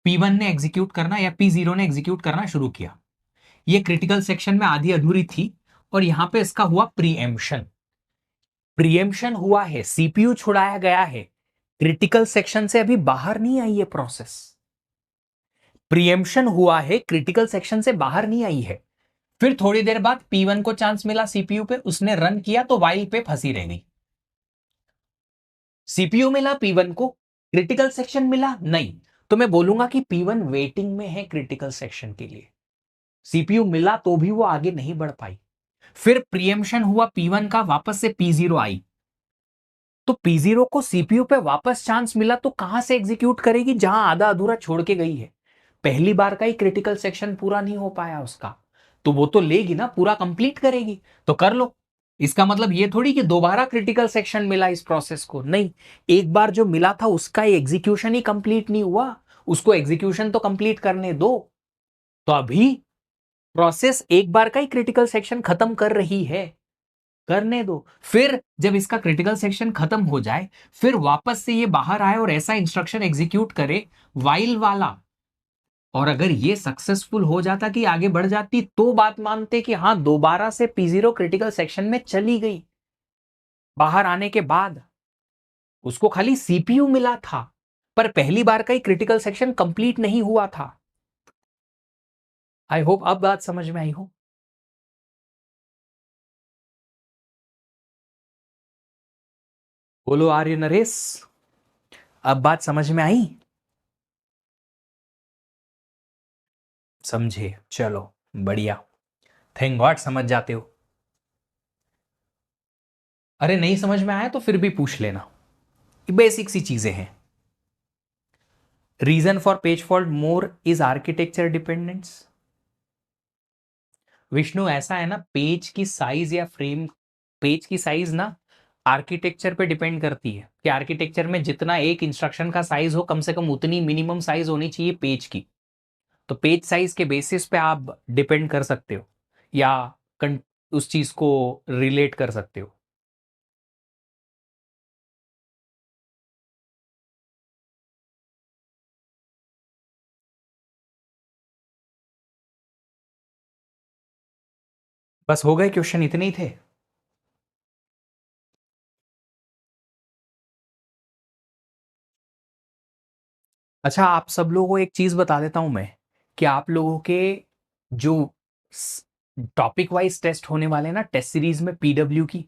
P1 ने एग्जीक्यूट करना या P0 ने एग्जीक्यूट करना शुरू किया, ये क्रिटिकल सेक्शन में आधी अधूरी थी, और यहां पे इसका हुआ प्रीएम्प्शन। प्रीएम्प्शन हुआ है, सीपीयू छुड़ाया गया है, क्रिटिकल सेक्शन से अभी बाहर नहीं आई ये प्रोसेस। प्रीएम्प्शन हुआ है, क्रिटिकल सेक्शन से बाहर नहीं आई है। फिर थोड़ी देर बाद P1 को चांस मिला सीपीयू पे, उसने रन किया तो वाइल पे फंसी रह गई। सीपीयू मिला P1 को, क्रिटिकल सेक्शन मिला नहीं, तो मैं बोलूंगा कि P1 वेटिंग में है क्रिटिकल सेक्शन के लिए। सीपीयू मिला तो भी वो आगे नहीं बढ़ पाई। फिर प्रीएम्प्शन हुआ P1 का, वापस से P0 आई, तो P0 को सीपीयू पे वापस चांस मिला, तो कहां से एग्जीक्यूट करेगी? जहां आधा अधूरा छोड़ के गई है। पहली बार का ही क्रिटिकल सेक्शन पूरा नहीं हो पाया उसका, तो वो तो लेगी ना, पूरा कंप्लीट करेगी। तो कर लो। इसका मतलब ये थोड़ी कि दोबारा क्रिटिकल सेक्शन मिला इस प्रोसेस को, नहीं। एक बार जो मिला था उसका एग्जीक्यूशन ही कंप्लीट नहीं हुआ, उसको एग्जीक्यूशन तो कंप्लीट करने दो। तो अभी प्रोसेस एक बार का ही क्रिटिकल सेक्शन खत्म कर रही है, करने दो। फिर जब इसका क्रिटिकल सेक्शन खत्म हो जाए, फिर वापस से ये बाहर आए और ऐसा इंस्ट्रक्शन एग्जीक्यूट करे वाइल वाला, और अगर ये सक्सेसफुल हो जाता कि आगे बढ़ जाती, तो बात मानते कि हाँ दोबारा से P0 क्रिटिकल सेक्शन में चली गई। बाहर आने के बाद उसको खाली सीपीयू मिला था, पर पहली बार का ही क्रिटिकल सेक्शन कंप्लीट नहीं हुआ था। आई होप अब बात समझ में आई हो। बोलो आर्य नरेश, अब बात समझ में आई? समझे? चलो बढ़िया, थैंक गॉड समझ जाते हो। अरे नहीं समझ में आया तो फिर भी पूछ लेना, बेसिक सी चीजें हैं। Reason for page fault more is architecture dependence. Vishnu ऐसा है ना, पेज की साइज या फ्रेम, पेज की साइज ना आर्किटेक्चर पे डिपेंड करती है कि आर्किटेक्चर में जितना एक इंस्ट्रक्शन का साइज हो, कम से कम उतनी मिनिमम साइज होनी चाहिए पेज की। तो पेज साइज के बेसिस पे आप डिपेंड कर सकते हो या उस चीज को रिलेट कर सकते हो। बस हो गए क्वेश्चन, इतने ही थे। अच्छा, आप सब लोगों को एक चीज बता देता हूं मैं, कि आप लोगों के जो टॉपिक वाइज टेस्ट होने वाले हैं ना टेस्ट सीरीज में पीडब्ल्यू की,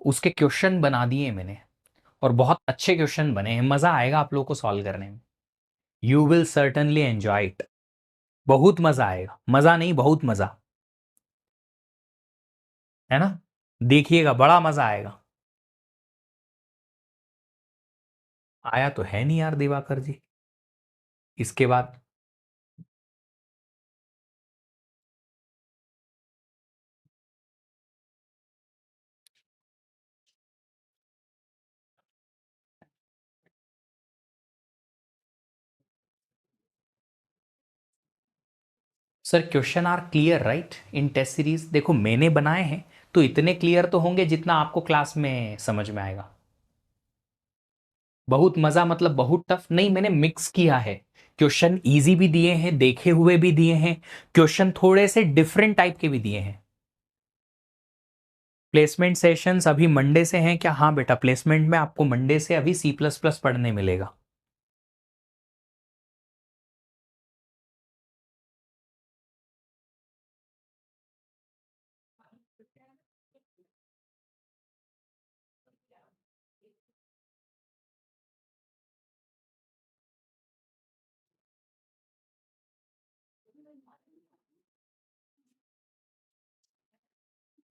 उसके क्वेश्चन बना दिए हैं मैंने, और बहुत अच्छे क्वेश्चन बने हैं। मजा आएगा आप लोगों को सॉल्व करने में। You will certainly enjoy it. बहुत मजा आएगा, मजा नहीं बहुत मजा, है ना? देखिएगा, बड़ा मजा आएगा। आया तो है नहीं यार दिवाकर जी, इसके बाद। Sir question are clear right in test series? देखो मैंने बनाए हैं तो इतने क्लियर तो होंगे जितना आपको क्लास में समझ में आएगा। बहुत मजा मतलब बहुत टफ नहीं, मैंने मिक्स किया है। क्वेश्चन इजी भी दिए हैं, देखे हुए भी दिए हैं, क्वेश्चन थोड़े से डिफरेंट टाइप के भी दिए हैं। प्लेसमेंट सेशंस अभी मंडे से हैं क्या? हाँ बेटा, प्लेसमेंट में आपको मंडे से अभी C++ पढ़ने मिलेगा।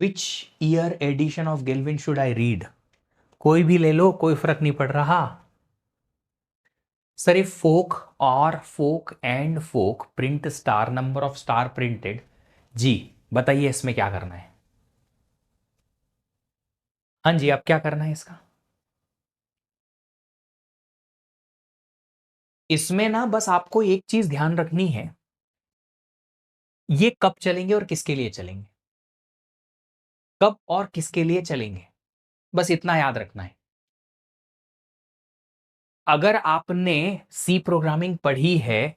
Which year edition of Galvin should I read? कोई भी ले लो, कोई फर्क नहीं पड़ रहा। सर ये फोक और fork and fork print star number of star printed. जी बताइए इसमें क्या करना है? हाँ जी, अब क्या करना है इसका? इसमें ना बस आपको एक चीज ध्यान रखनी है, ये कब चलेंगे और किसके लिए चलेंगे, कब और किसके लिए चलेंगे, बस इतना याद रखना है। अगर आपने सी प्रोग्रामिंग पढ़ी है,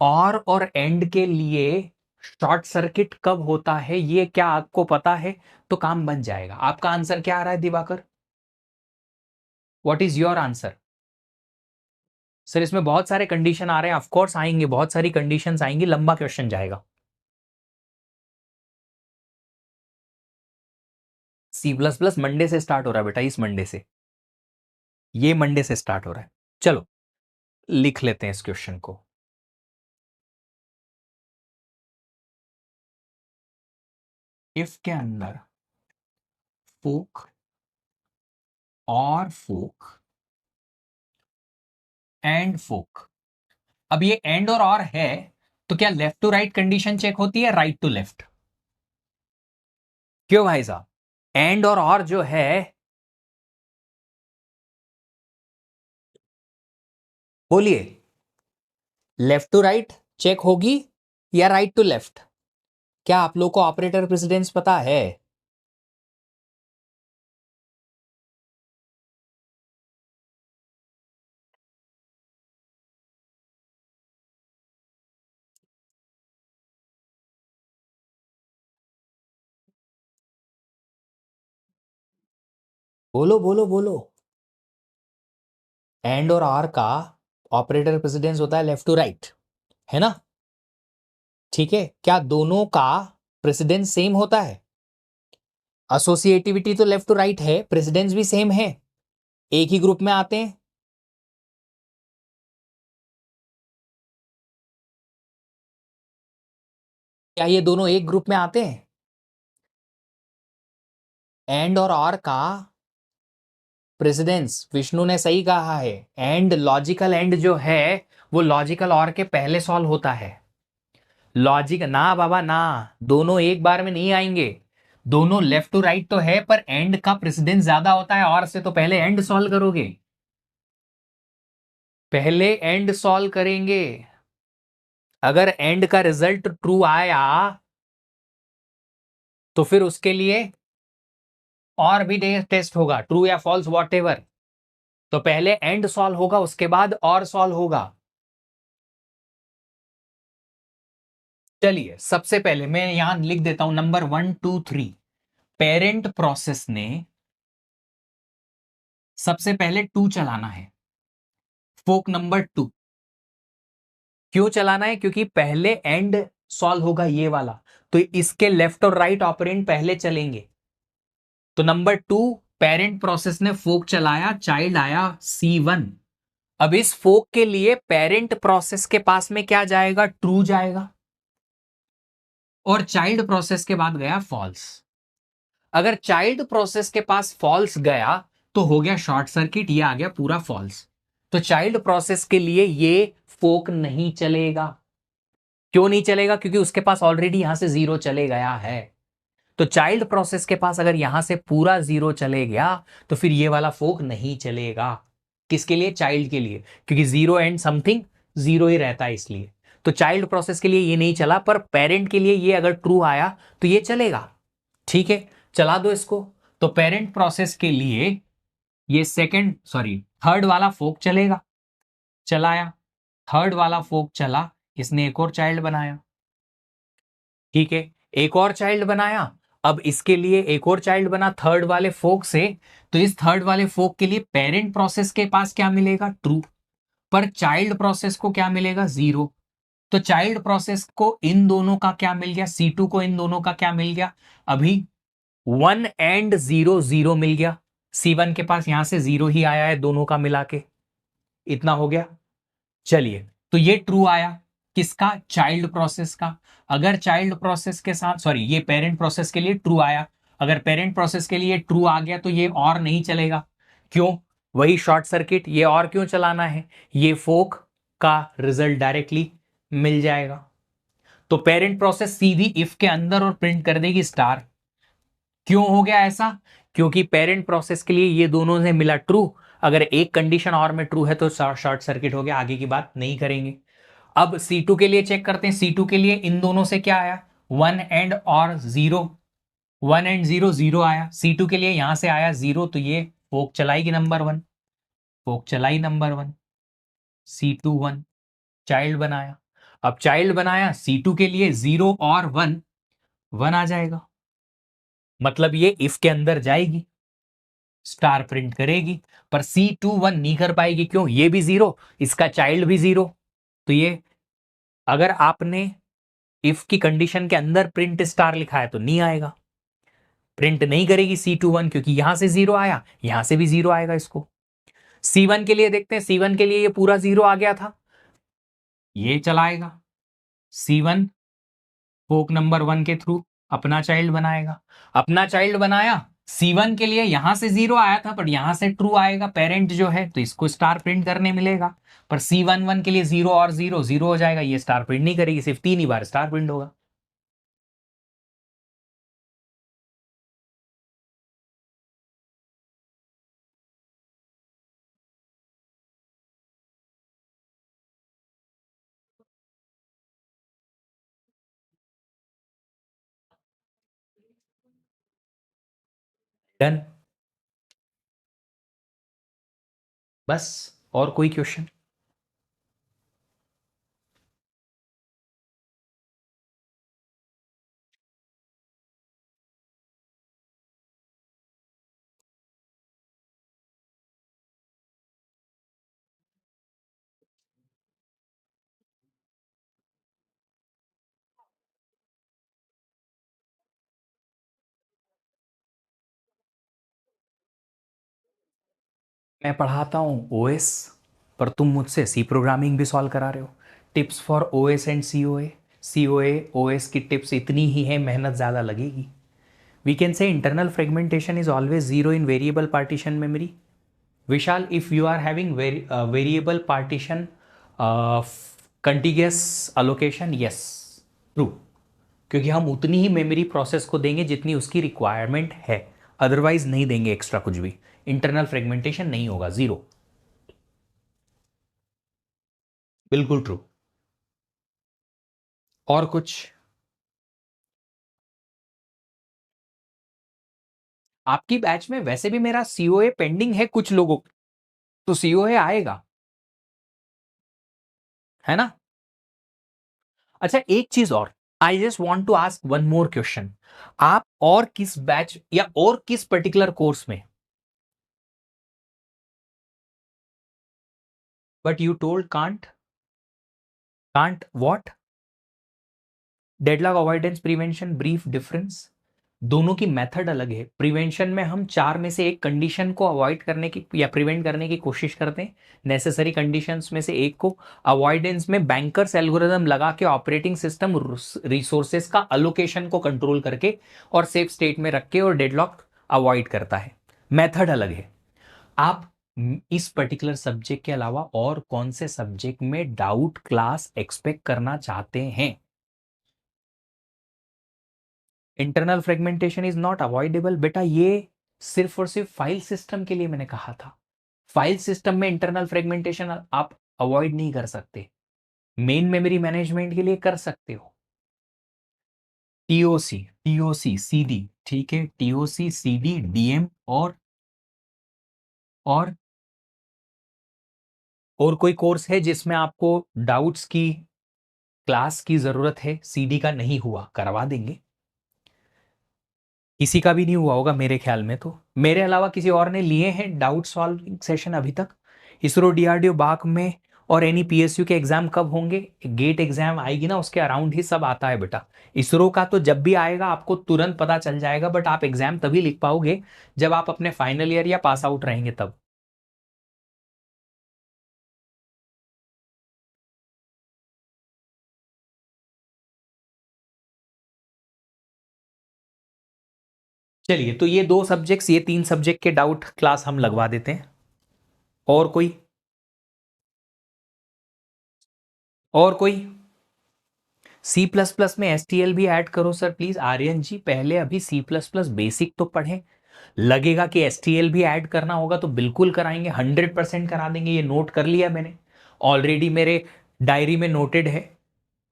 और एंड के लिए शॉर्ट सर्किट कब होता है ये क्या आपको पता है, तो काम बन जाएगा। आपका आंसर क्या आ रहा है Diwakar? What is your answer? Sir इसमें बहुत सारे कंडीशन आ रहे हैं, ऑफ कोर्स आएंगे, बहुत सारी कंडीशंस आएंगी, लंबा क्वेश्चन जाएगा। C++ मंडे से स्टार्ट हो रहा है बेटा, इस मंडे से, ये मंडे से स्टार्ट हो रहा है। चलो लिख लेते हैं इस क्वेश्चन को। इफ के अंदर फोक और फोक एंड फोक, अब ये एंड और है, तो क्या left to right condition check होती है, राइट टू लेफ्ट? क्यों भाई साहब? एंड और जो है, बोलिए, लेफ्ट टू राइट चेक होगी या राइट टू लेफ्ट? क्या आप लोग को ऑपरेटर प्रेसिडेंस पता है? बोलो बोलो बोलो। एंड और आर का ऑपरेटर प्रेसिडेंस होता है लेफ्ट टू राइट, है ना? ठीक है, क्या दोनों का प्रेसिडेंस सेम होता है? एसोसिएटिविटी तो लेफ्ट टू राइट है, प्रेसिडेंस भी सेम है, एक ही ग्रुप में आते हैं। क्या ये दोनों एक ग्रुप में आते हैं? एंड और आर का प्रेसिडेंस, विष्णु ने सही कहा है। एंड लॉजिकल एंड जो है वो लॉजिकल और के पहले सॉल्व होता है। लॉजिक ना बाबा ना, दोनों एक बार में नहीं आएंगे। दोनों लेफ्ट टू राइट तो है, पर एंड का प्रेसिडेंस ज्यादा होता है और से, तो पहले एंड सॉल्व करोगे। पहले एंड सॉल्व करेंगे। अगर एंड का रिजल्ट ट्रू आया तो फिर उसके लिए और भी टेस्ट होगा, ट्रू या फॉल्स वॉट एवर। तो पहले एंड सॉल्व होगा, उसके बाद और सॉल्व होगा। चलिए सबसे पहले मैं यहां लिख देता हूं नंबर 1 2 3। पेरेंट प्रोसेस ने सबसे पहले टू चलाना है, फोक नंबर 2। क्यों चलाना है? क्योंकि पहले एंड सॉल्व होगा ये वाला, तो इसके लेफ्ट और राइट ऑपरेंड पहले चलेंगे। तो नंबर 2, पेरेंट प्रोसेस ने फोक चलाया, चाइल्ड आया C1। अब इस फोक के लिए पेरेंट प्रोसेस के पास में क्या जाएगा? ट्रू जाएगा, और चाइल्ड प्रोसेस के बाद गया फॉल्स। अगर चाइल्ड प्रोसेस के पास फॉल्स गया तो हो गया शॉर्ट सर्किट, ये आ गया पूरा फॉल्स। तो चाइल्ड प्रोसेस के लिए ये फोक नहीं चलेगा। क्यों नहीं चलेगा? क्योंकि उसके पास ऑलरेडी यहां से जीरो चले गया है। तो चाइल्ड प्रोसेस के पास अगर यहां से पूरा जीरो चले गया तो फिर ये वाला फोक नहीं चलेगा। किसके लिए? चाइल्ड के लिए, क्योंकि जीरो एंड समथिंग जीरो ही रहता है इसलिए। तो चाइल्ड प्रोसेस के लिए ये नहीं चला, पर पेरेंट के लिए ये अगर ट्रू आया तो ये चलेगा। ठीक है, चला दो इसको। तो पेरेंट प्रोसेस के लिए ये सेकंड सॉरी थर्ड वाला फोक चलेगा। चलाया, थर्ड वाला फोक चला, इसने एक और चाइल्ड बनाया। ठीक है, एक और चाइल्ड बनाया। अब इसके लिए एक और चाइल्ड बना थर्ड वाले फोक से। तो इस थर्ड वाले फोक के लिए पेरेंट प्रोसेस के पास क्या मिलेगा? ट्रू। पर चाइल्ड प्रोसेस को क्या मिलेगा? जीरो। तो चाइल्ड प्रोसेस को इन दोनों का क्या मिल गया? C2 को इन दोनों का क्या मिल गया? अभी 1 और 0 मिल गया। C1 के पास यहां से जीरो ही आया है दोनों का मिला के, इतना हो गया। चलिए, तो ये ट्रू आया किसका? चाइल्ड प्रोसेस का। अगर चाइल्ड प्रोसेस के साथ सॉरी ये पेरेंट प्रोसेस के लिए ट्रू आया, अगर पेरेंट प्रोसेस के लिए ट्रू आ गया तो ये और नहीं चलेगा। क्यों? वही शॉर्ट सर्किट, ये और क्यों चलाना है? ये फोक का रिजल्ट डायरेक्टली मिल जाएगा। तो पेरेंट प्रोसेस सीधी इफ के अंदर और प्रिंट कर देगी स्टार। क्यों हो गया ऐसा? क्योंकि पेरेंट प्रोसेस के लिए ये दोनों से मिला ट्रू। अगर एक कंडीशन और में ट्रू है तो शॉर्ट सर्किट हो गया, आगे की बात नहीं करेंगे। अब C2 के लिए चेक करते हैं। C2 के लिए इन दोनों से क्या आया? 1 और 0। 1 और 0 आया। C2 के लिए यहां से आया जीरो, तो ये फोक चलाएगी नंबर 1। फोक चलाई नंबर 1, C2 1, चाइल्ड बनाया। अब चाइल्ड बनाया C2 के लिए 0 और 1, 1 आ जाएगा। मतलब ये इफ के अंदर जाएगी, स्टार प्रिंट करेगी। पर C2 1 नहीं कर पाएगी। क्यों? ये भी जीरो, इसका चाइल्ड भी जीरो। तो ये अगर आपने इफ की कंडीशन के अंदर प्रिंट स्टार लिखा है तो नहीं आएगा, प्रिंट नहीं करेगी C2 1, क्योंकि यहां से जीरो आया, यहां से भी जीरो आएगा इसको। C1 के लिए देखते हैं। C1 के लिए ये पूरा जीरो आ गया था, ये चलाएगा। C1 फोक नंबर 1 के थ्रू अपना चाइल्ड बनाएगा। अपना चाइल्ड बनाया। C1 के लिए यहां से जीरो आया था, बट यहां से ट्रू आएगा पेरेंट जो है, तो इसको स्टार प्रिंट करने मिलेगा। पर C11 के लिए 0 और 0 0 हो जाएगा, ये स्टार प्रिंट नहीं करेगी, सिर्फ 3 ही बार स्टार प्रिंट होगा। डन। बस, और कोई क्वेश्चन? मैं पढ़ाता हूँ ओएस, पर तुम मुझसे सी प्रोग्रामिंग भी सॉल्व करा रहे हो। Tips for OS and C O A OS की टिप्स इतनी ही है, मेहनत ज़्यादा लगेगी। We can say internal fragmentation is always zero in variable partition memory. Vishal, if you are having variable partition contiguous allocation, yes, true, क्योंकि हम उतनी ही मेमोरी प्रोसेस को देंगे जितनी उसकी रिक्वायरमेंट है, अदरवाइज नहीं देंगे एक्स्ट्रा कुछ भी। इंटरनल फ्रेगमेंटेशन नहीं होगा, जीरो। बिल्कुल ट्रू। और कुछ? आपकी बैच में वैसे भी मेरा सीओए पेंडिंग है कुछ लोगों का, तो सीओए आएगा, है ना? अच्छा, एक चीज और, I just want to ask one more question. आप और किस बैच या और किस पर्टिकुलर कोर्स में, but you told can't what? Deadlock avoidance prevention brief difference, दोनों की मेथड अलग है। प्रिवेंशन में हम चार में से एक कंडीशन को अवॉइड करने की या प्रिवेंट करने की कोशिश करते हैं, नेसेसरी कंडीशंस में से एक को। अवॉइडेंस में बैंकर्स एल्गोरिदम लगा के ऑपरेटिंग सिस्टम रिसोर्सेज का अलोकेशन को कंट्रोल करके और सेफ स्टेट में रख के और डेडलॉक अवॉइड करता है, मेथड अलग है। आप इस पर्टिकुलर सब्जेक्ट के अलावा और कौन से सब्जेक्ट में डाउट क्लास एक्सपेक्ट करना चाहते हैं? Internal fragmentation is not avoidable बेटा, ये सिर्फ और सिर्फ फाइल सिस्टम के लिए मैंने कहा था। फाइल सिस्टम में इंटरनल फ्रेगमेंटेशन आप अवॉइड नहीं कर सकते, मेन मेमोरी मैनेजमेंट के लिए कर सकते हो। टीओसी सीडी, ठीक है, टीओसी सीडी डीएम और और कोई कोर्स है जिसमें आपको डाउट्स की क्लास की जरूरत है? सीडी का नहीं हुआ, करवा देंगे। किसी का भी नहीं हुआ होगा मेरे ख्याल में, तो मेरे अलावा किसी और ने लिए हैं डाउट सॉल्विंग सेशन अभी तक? इसरो डीआरडीओ बाक में और एनी पीएसयू के एग्जाम कब होंगे? गेट एग्जाम आएगी ना, उसके अराउंड ही सब आता है बेटा। इसरो का तो जब भी आएगा आपको तुरंत पता चल जाएगा, बट आप एग्जाम तभी लिख पाओगे जब आप अपने फाइनल ईयर या पास आउट रहेंगे तब। चलिए, तो ये दो सब्जेक्ट्स, ये तीन सब्जेक्ट के डाउट क्लास हम लगवा देते हैं। और कोई? और कोई? सी प्लस प्लस में एसटीएल भी ऐड करो सर प्लीज। आर्यन जी, पहले अभी सी प्लस प्लस बेसिक तो पढ़ें, लगेगा कि एसटीएल भी ऐड करना होगा तो बिल्कुल कराएंगे, 100% करा देंगे। ये नोट कर लिया मैंने, ऑलरेडी मेरे डायरी में नोटेड है।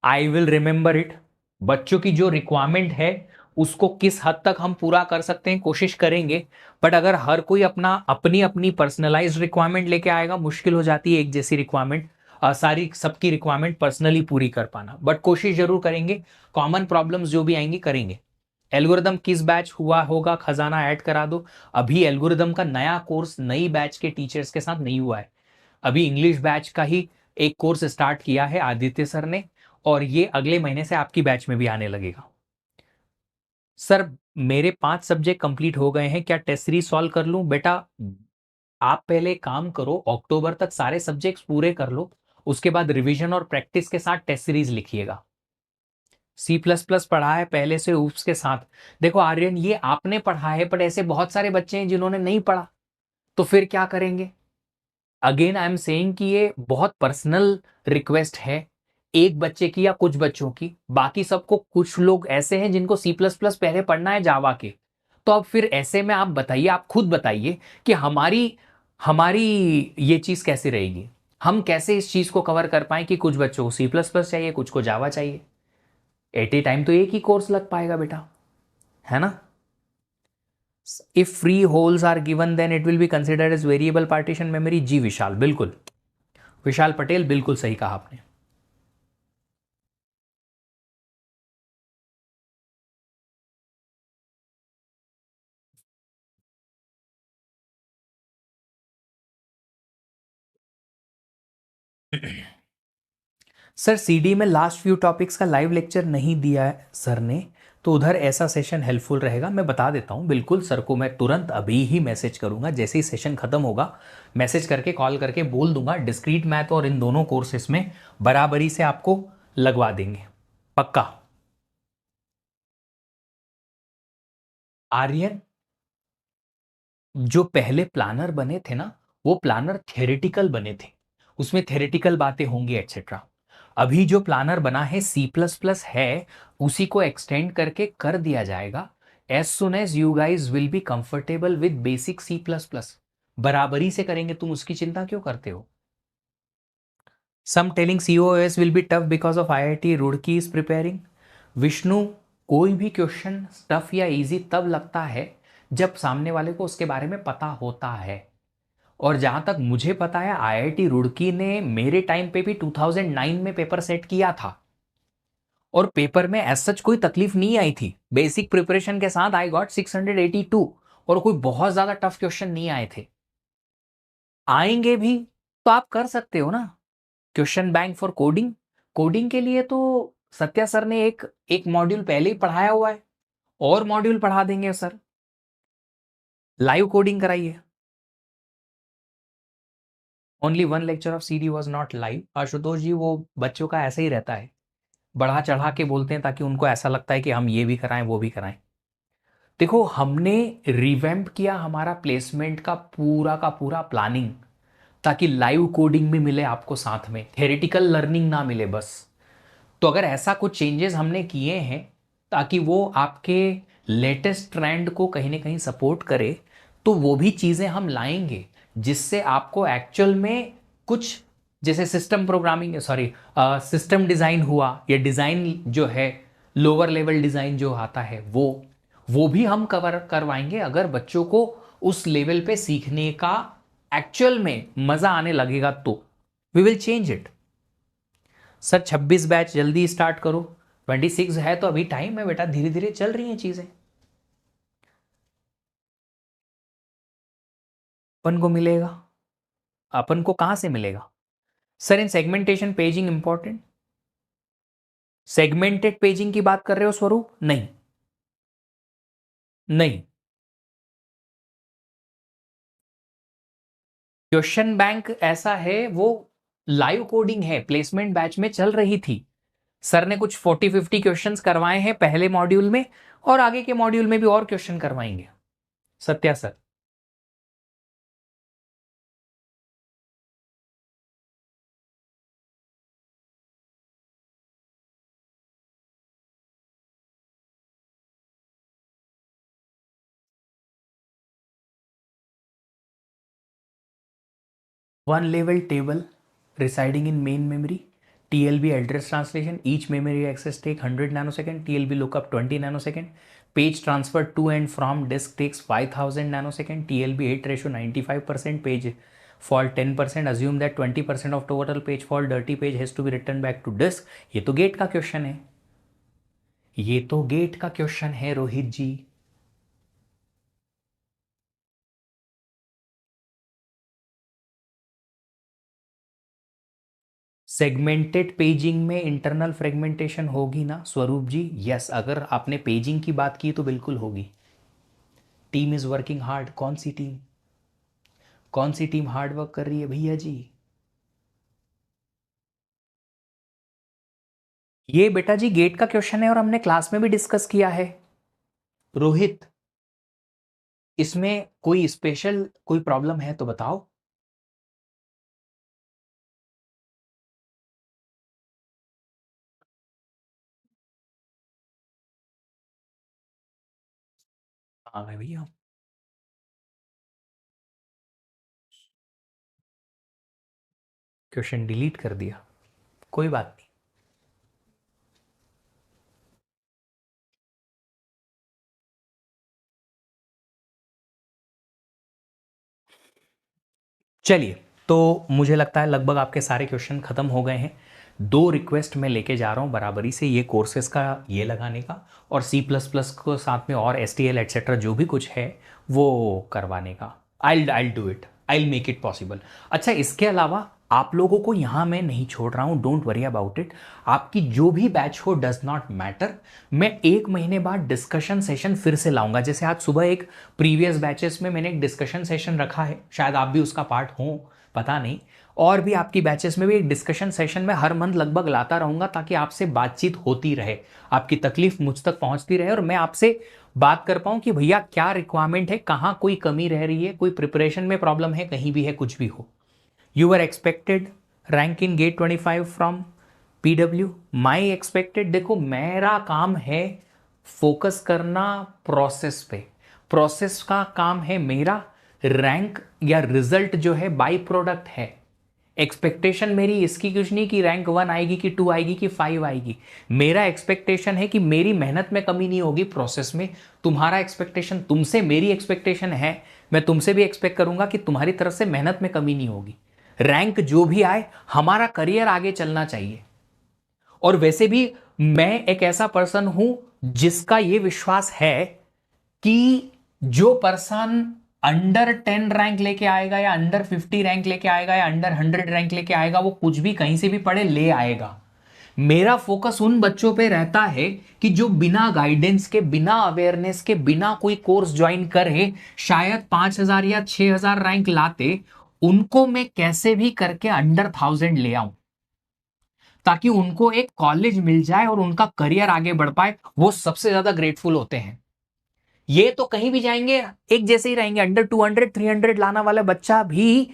I will remember it. बच्चों की जो रिक्वायरमेंट है उसको किस हद तक हम पूरा कर सकते हैं कोशिश करेंगे, बट अगर हर कोई अपना अपनी अपनी पर्सनलाइज्ड रिक्वायरमेंट लेके आएगा, मुश्किल हो जाती है एक जैसी रिक्वायरमेंट, सारी सबकी रिक्वायरमेंट पर्सनली पूरी कर पाना, बट कोशिश जरूर करेंगे। कॉमन प्रॉब्लम्स जो भी आएंगी करेंगे। एल्गोरिदम किस बैच हुआ होगा, खजाना ऐड करा दो। अभी एल्गोरिदम का नया कोर्स नई बैच के टीचर्स के साथ नहीं हुआ है, अभी इंग्लिश बैच का ही एक कोर्स स्टार्ट किया है आदित्य सर ने, और ये अगले महीने से आपकी बैच में भी आने लगेगा। सर, मेरे 5 सब्जेक्ट कंप्लीट हो गए हैं, क्या टेस्ट सीरीज सॉल्व कर लूं? बेटा, आप पहले काम करो, अक्टूबर तक सारे सब्जेक्ट्स पूरे कर लो, उसके बाद रिवीजन और प्रैक्टिस के साथ टेस्ट सीरीज लिखिएगा। सी प्लस प्लस पढ़ा है पहले से ऊप्स के साथ। देखो आर्यन, ये आपने पढ़ा है, पर ऐसे बहुत सारे बच्चे हैं जिन्होंने नहीं पढ़ा, तो फिर क्या करेंगे? अगेन आई एम सेइंग कि ये बहुत पर्सनल रिक्वेस्ट है, एक बच्चे की या कुछ बच्चों की, बाकी सबको, कुछ लोग ऐसे हैं जिनको सी प्लस प्लस पहले पढ़ना है जावा के। तो अब फिर ऐसे में आप बताइए, आप खुद बताइए कि हमारी हमारी ये चीज कैसे रहेगी, हम कैसे इस चीज को कवर कर पाए कि कुछ बच्चों को सी प्लस प्लस चाहिए, कुछ को जावा चाहिए। एट ए टाइम तो एक ही कोर्स लग पाएगा बेटा, है ना? If free holes are given then it will be considered as variable partition memory. जी विशाल, बिल्कुल, विशाल पटेल, बिल्कुल सही कहा आपने। सर, सीडी में लास्ट फ्यू टॉपिक्स का लाइव लेक्चर नहीं दिया है सर ने, तो उधर ऐसा सेशन हेल्पफुल रहेगा। मैं बता देता हूँ, बिल्कुल सर को मैं तुरंत अभी ही मैसेज करूंगा, जैसे ही सेशन खत्म होगा मैसेज करके कॉल करके बोल दूंगा डिस्क्रीट मैथ और इन दोनों कोर्सेस में बराबरी से आपको लगवा देंगे, पक्का। आर्यन, जो पहले प्लानर बने थे ना, वो प्लानर थेरेटिकल बने थे, उसमें थेरेटिकल बातें होंगी एक्सेट्रा। अभी जो प्लानर बना है सी प्लस प्लस है, उसी को एक्सटेंड करके कर दिया जाएगा as soon as you guys will be comfortable with basic C plus plus. बराबरी से करेंगे, तुम उसकी चिंता क्यों करते हो? Some telling COS will be tough because of IIT Roorkee is preparing. Vishnu, कोई भी क्वेश्चन टफ या इजी तब लगता है जब सामने वाले को उसके बारे में पता होता है। और जहां तक मुझे पता है IIT रुड़की ने मेरे टाइम पे भी 2009 में पेपर सेट किया था, और पेपर में एज सच कोई तकलीफ नहीं आई थी। बेसिक प्रिपरेशन के साथ आई गॉट 682, और कोई बहुत ज्यादा टफ क्वेश्चन नहीं आए थे। आएंगे भी तो आप कर सकते हो ना। Question bank for coding, coding के लिए तो सत्या सर ने एक एक मॉड्यूल पहले ही पढ़ाया हुआ है, और मॉड्यूल पढ़ा देंगे सर। लाइव कोडिंग कराइए। Only one lecture of CD was not live. Ashutosh ji, वो बच्चों का ऐसा ही रहता है, बढ़ा चढ़ा के बोलते हैं ताकि उनको ऐसा लगता है कि हम ये भी कराएं वो भी कराएं। देखो, हमने रिवैम्प किया हमारा प्लेसमेंट का पूरा प्लानिंग, ताकि लाइव कोडिंग भी मिले आपको साथ में, थेरेटिकल लर्निंग ना मिले बस। तो अगर ऐसा कुछ चेंजेस हमने किए हैं ताकि वो आपके लेटेस्ट ट्रेंड को कहीं ना कहीं सपोर्ट करे, तो वो भी चीज़ें हम लाएंगे जिससे आपको एक्चुअल में कुछ, जैसे system programming, sorry system design हुआ, या डिज़ाइन जो है लोअर लेवल डिज़ाइन जो आता है वो भी हम कवर करवाएंगे, अगर बच्चों को उस लेवल पे सीखने का एक्चुअल में मज़ा आने लगेगा तो we will change it. Sir 26 batch जल्दी स्टार्ट करो, 26 है तो अभी टाइम है बेटा, धीरे धीरे चल रही हैं चीजें। अपन को मिलेगा, अपन को कहां से मिलेगा? Sir in segmentation paging important, segmented paging की बात कर रहे हो स्वरूप? नहीं नहीं, क्वेश्चन बैंक ऐसा है, वो लाइव कोडिंग है, प्लेसमेंट बैच में चल रही थी। सर ने कुछ 40-50 क्वेश्चंस करवाए हैं पहले मॉड्यूल में, और आगे के मॉड्यूल में भी और क्वेश्चन करवाएंगे। Satya sir, one level table residing in main memory, TLB address translation, each memory access take 100 nanosecond, TLB lookup 20 nanosecond, page transfer to and from disk takes 5000 nanosecond, TLB hit ratio 95%, page fault 10%, assume that 20% of total page fault dirty page has to be returned back to disk। ये तो gate का question है, ये तो gate का question है रोहित जी। Segmented paging में internal fragmentation होगी ना स्वरूप जी? यस, अगर आपने पेजिंग की बात की तो बिल्कुल होगी। टीम इज वर्किंग हार्ड, कौन सी टीम, कौन सी टीम हार्ड वर्क कर रही है भैया जी? ये बेटा जी गेट का क्वेश्चन है और हमने क्लास में भी डिस्कस किया है। रोहित, इसमें कोई स्पेशल कोई प्रॉब्लम है तो बताओ। आ गए भैया, क्वेश्चन डिलीट कर दिया, कोई बात नहीं। चलिए, तो मुझे लगता है लगभग आपके सारे क्वेश्चन खत्म हो गए हैं। दो रिक्वेस्ट मैं लेके जा रहा हूँ बराबरी से, ये कोर्सेज का ये लगाने का, और C++ को साथ में और STL एटसेट्रा जो भी कुछ है वो करवाने का। I do it, I make it possible. अच्छा, इसके अलावा आप लोगों को यहां मैं नहीं छोड़ रहा हूं, डोंट वरी अबाउट इट। आपकी जो भी बैच हो डज नॉट मैटर। मैं 1 महीने बाद डिस्कशन सेशन फिर से लाऊंगा। जैसे आज सुबह एक प्रीवियस बैचेस में मैंने एक डिस्कशन सेशन रखा है, शायद आप भी उसका पार्ट हो, पता नहीं। और भी आपकी बैचेस में भी एक डिस्कशन सेशन में हर मंथ लगभग लाता रहूंगा, ताकि आपसे बातचीत होती रहे, आपकी तकलीफ मुझ तक पहुंचती रहे और मैं आपसे बात कर पाऊं कि भैया क्या रिक्वायरमेंट है, कहां कोई कमी रह रही है, कोई प्रिपरेशन में प्रॉब्लम है, कहीं भी है, कुछ भी हो। You were expected rank in gate 25 from PW. My expected, देखो मेरा काम है फोकस करना प्रोसेस पे, प्रोसेस का काम है मेरा। रैंक या रिजल्ट जो है बाई प्रोडक्ट है। एक्सपेक्टेशन मेरी इसकी कुछ नहीं कि रैंक 1 आएगी कि 2 आएगी कि 5 आएगी। मेरा एक्सपेक्टेशन है कि मेरी मेहनत में कमी नहीं होगी प्रोसेस में। तुम्हारा एक्सपेक्टेशन, तुमसे मेरी एक्सपेक्टेशन है, मैं तुमसे भी एक्सपेक्ट करूंगा कि तुम्हारी तरफ से मेहनत में कमी नहीं होगी। रैंक जो भी आए, हमारा करियर आगे चलना चाहिए। और वैसे भी मैं एक ऐसा पर्सन हूं जिसका यह विश्वास है कि जो पर्सन अंडर 10 रैंक लेके आएगा या अंडर 50 रैंक लेके आएगा या अंडर 100 रैंक लेके आएगा, वो कुछ भी कहीं से भी पढ़े ले आएगा। मेरा फोकस उन बच्चों पे रहता है कि जो बिना गाइडेंस के, बिना अवेयरनेस के, बिना कोई कोर्स ज्वाइन करे शायद 5,000 या 6,000 रैंक लाते, उनको मैं कैसे भी करके अंडर 1,000 ले आऊं, ताकि उनको एक कॉलेज मिल जाए और उनका करियर आगे बढ़ पाए। वो सबसे ज्यादा ग्रेटफुल होते हैं। ये तो कहीं भी जाएंगे एक जैसे ही रहेंगे। अंडर 200 300 लाना वाला बच्चा भी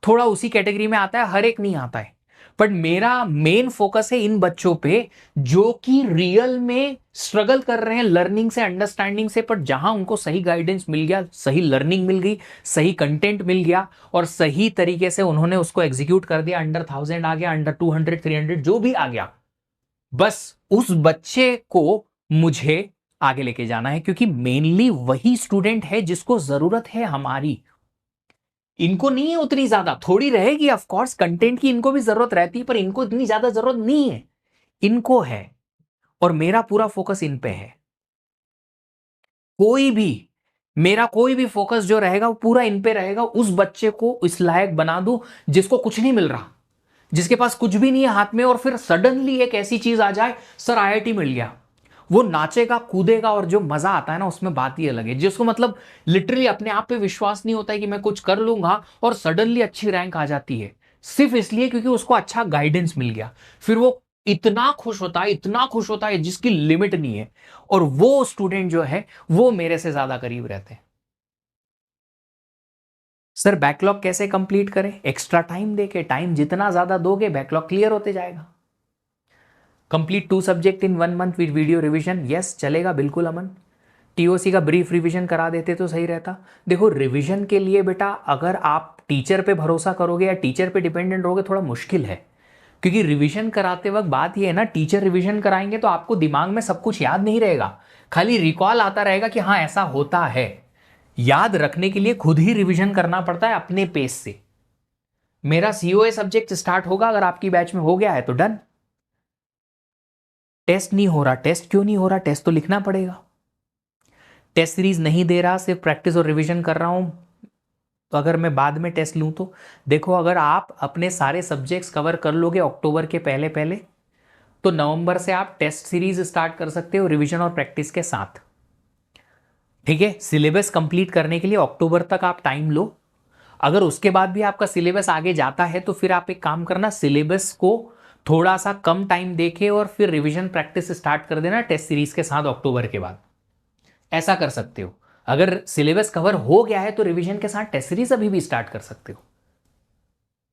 थोड़ा उसी कैटेगरी में आता है, हर एक नहीं आता है। बट मेरा मेन फोकस है इन बच्चों पे जो कि रियल में स्ट्रगल कर रहे हैं लर्निंग से, अंडरस्टैंडिंग से, पर जहां उनको सही गाइडेंस मिल गया, सही लर्निंग मिल गई, सही कंटेंट मिल गया और सही तरीके से उन्होंने उसको एग्जीक्यूट कर दिया। अंडर 1,000 आ गया, अंडर 200 300 जो भी आ गया, बस उस बच्चे को मुझे आगे लेके जाना है, क्योंकि मेनली वही स्टूडेंट है जिसको जरूरत है हमारी। इनको नहीं है उतनी ज्यादा, थोड़ी रहेगी ऑफ कोर्स, कंटेंट की इनको भी जरूरत रहती है, पर इनको इतनी ज्यादा जरूरत नहीं है, इनको है। और मेरा पूरा फोकस इन पे है। कोई भी, मेरा कोई भी फोकस जो रहेगा वो पूरा इन पे रहेगा। उस बच्चे को इस लायक बना दूं जिसको कुछ नहीं मिल रहा, जिसके पास कुछ भी नहीं है हाथ में, और फिर सडनली एक ऐसी चीज आ जाए, सर आईआईटी मिल गया, वो नाचेगा कूदेगा और जो मजा आता है ना उसमें बात ही अलग है। जिसको मतलब लिटरली अपने आप पे विश्वास नहीं होता है कि मैं कुछ कर लूंगा, और सडनली अच्छी रैंक आ जाती है सिर्फ इसलिए क्योंकि उसको अच्छा गाइडेंस मिल गया। फिर वो इतना खुश होता है, इतना खुश होता है जिसकी लिमिट नहीं है। और वो स्टूडेंट जो है वो मेरे से ज्यादा करीब रहते हैं। सर बैकलॉग कैसे कंप्लीट करें? एक्स्ट्रा टाइम देके, टाइम जितना ज्यादा दोगे बैकलॉग क्लियर होते जाएगा। Complete 2 subject in 1 month with video revision, yes चलेगा बिल्कुल अमन। टीओसी का ब्रीफ रिवीजन करा देते तो सही रहता। देखो रिवीजन के लिए बेटा अगर आप टीचर पे भरोसा करोगे या टीचर पे डिपेंडेंट रहोगे, थोड़ा मुश्किल है। क्योंकि रिवीजन कराते वक्त बात ये है ना, टीचर रिवीजन कराएंगे तो आपको दिमाग में सब कुछ याद नहीं रहेगा, खाली रिकॉल आता रहेगा कि हाँ ऐसा होता है। याद रखने के लिए खुद ही रिवीजन करना पड़ता है अपने पेस से। मेरा सीओए सब्जेक्ट स्टार्ट होगा, अगर आपकी बैच में हो गया है तो डन। टेस्ट नहीं हो रहा, टेस्ट क्यों नहीं हो रहा? टेस्ट तो लिखना पड़ेगा। टेस्ट सीरीज नहीं दे रहा, सिर्फ प्रैक्टिस और रिवीजन कर रहा हूं, तो अगर मैं बाद में टेस्ट लूं तो देखो, अगर आप अपने सारे सब्जेक्ट्स कवर कर लोगे अक्टूबर के पहले पहले, तो नवंबर से आप टेस्ट सीरीज स्टार्ट कर सकते हो रिवीजन और प्रैक्टिस के साथ। ठीक है, सिलेबस कंप्लीट करने के लिए अक्टूबर तक आप टाइम लो। अगर उसके बाद भी आपका सिलेबस आगे जाता है तो फिर आप एक काम करना, सिलेबस को थोड़ा सा कम टाइम देके और फिर रिवीजन प्रैक्टिस स्टार्ट कर देना टेस्ट सीरीज के साथ अक्टूबर के बाद। ऐसा कर सकते हो। अगर सिलेबस कवर हो गया है तो रिवीजन के साथ टेस्ट सीरीज अभी भी स्टार्ट कर सकते हो।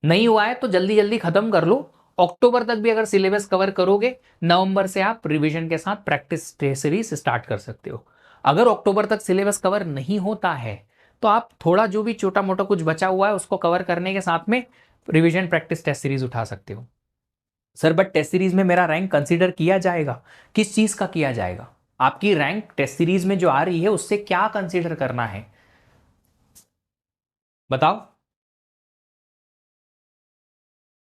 नहीं हुआ है तो जल्दी जल्दी खत्म कर लो। अक्टूबर तक भी अगर सिलेबस कवर करोगे, नवंबर से आप रिवीजन के साथ प्रैक्टिस टेस्ट सीरीज स्टार्ट कर सकते हो। अगर अक्टूबर तक सिलेबस कवर नहीं होता है तो आप थोड़ा जो भी छोटा मोटा कुछ बचा हुआ है उसको कवर करने के साथ में रिवीजन प्रैक्टिस टेस्ट सीरीज उठा सकते हो। सर बट टेस्ट सीरीज में मेरा रैंक कंसीडर किया जाएगा? किस चीज का किया जाएगा? आपकी रैंक टेस्ट सीरीज में जो आ रही है उससे क्या कंसीडर करना है बताओ।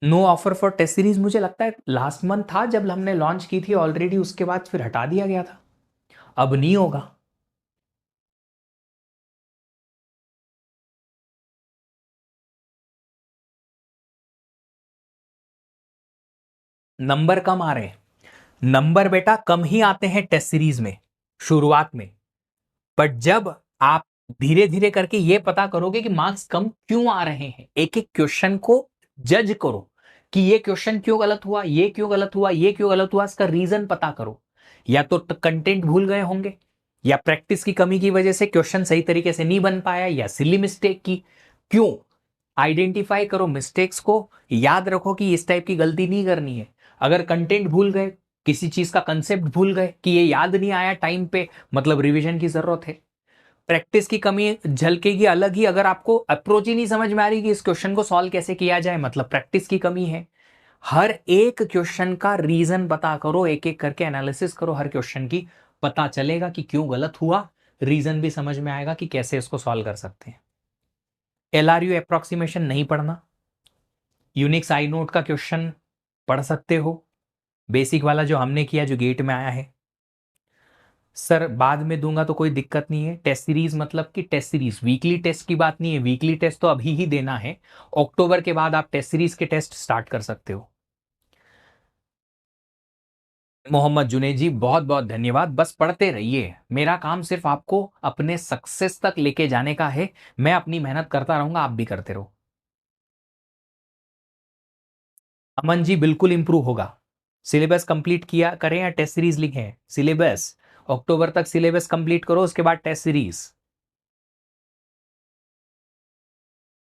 No offer for test series मुझे लगता है लास्ट मंथ था जब हमने लॉन्च की थी ऑलरेडी, उसके बाद फिर हटा दिया गया था, अब नहीं होगा। नंबर कम आ रहे हैं। नंबर बेटा कम ही आते हैं टेस्ट सीरीज में शुरुआत में, बट जब आप धीरे धीरे करके ये पता करोगे कि मार्क्स कम क्यों आ रहे हैं, एक एक क्वेश्चन को जज करो कि ये क्वेश्चन क्यों गलत हुआ, ये क्यों गलत हुआ, ये क्यों गलत हुआ, इसका रीजन पता करो। या तो कंटेंट भूल गए होंगे, या प्रैक्टिस की कमी की वजह से क्वेश्चन सही तरीके से नहीं बन पाया, या सिली मिस्टेक की। क्यों? आइडेंटिफाई करो मिस्टेक्स को, याद रखो कि इस टाइप की गलती नहीं करनी है। अगर कंटेंट भूल गए, किसी चीज का कंसेप्ट भूल गए कि ये याद नहीं आया टाइम पे, मतलब रिवीजन की जरूरत है। प्रैक्टिस की कमी झलकेगी अलग ही, अगर आपको अप्रोच ही नहीं समझ में आ रही कि इस क्वेश्चन को सॉल्व कैसे किया जाए, मतलब प्रैक्टिस की कमी है। हर एक क्वेश्चन का रीजन पता करो, एक एक करके एनालिसिस करो हर क्वेश्चन की, पता चलेगा कि क्यों गलत हुआ, रीजन भी समझ में आएगा कि कैसे इसको सॉल्व कर सकते हैं। LRU अप्रोक्सीमेशन नहीं पढ़ना, यूनिक्स आई नोट का क्वेश्चन पढ़ सकते हो, बेसिक वाला जो हमने किया, जो गेट में आया है। सर बाद में दूंगा तो कोई दिक्कत नहीं है। टेस्ट सीरीज मतलब कि टेस्ट सीरीज वीकली टेस्ट की बात नहीं है, वीकली टेस्ट तो अभी ही देना है। अक्टूबर के बाद आप टेस्ट सीरीज के टेस्ट स्टार्ट कर सकते हो। मोहम्मद जुनेद जी बहुत बहुत धन्यवाद। बस पढ़ते रहिए, मेरा काम सिर्फ आपको अपने सक्सेस तक लेके जाने का है। मैं अपनी मेहनत करता रहूंगा, आप भी करते रहो। अमन जी बिल्कुल इंप्रूव होगा। सिलेबस कंप्लीट किया करें या टेस्ट सीरीज लिखें? सिलेबस अक्टूबर तक सिलेबस कंप्लीट करो, उसके बाद test series.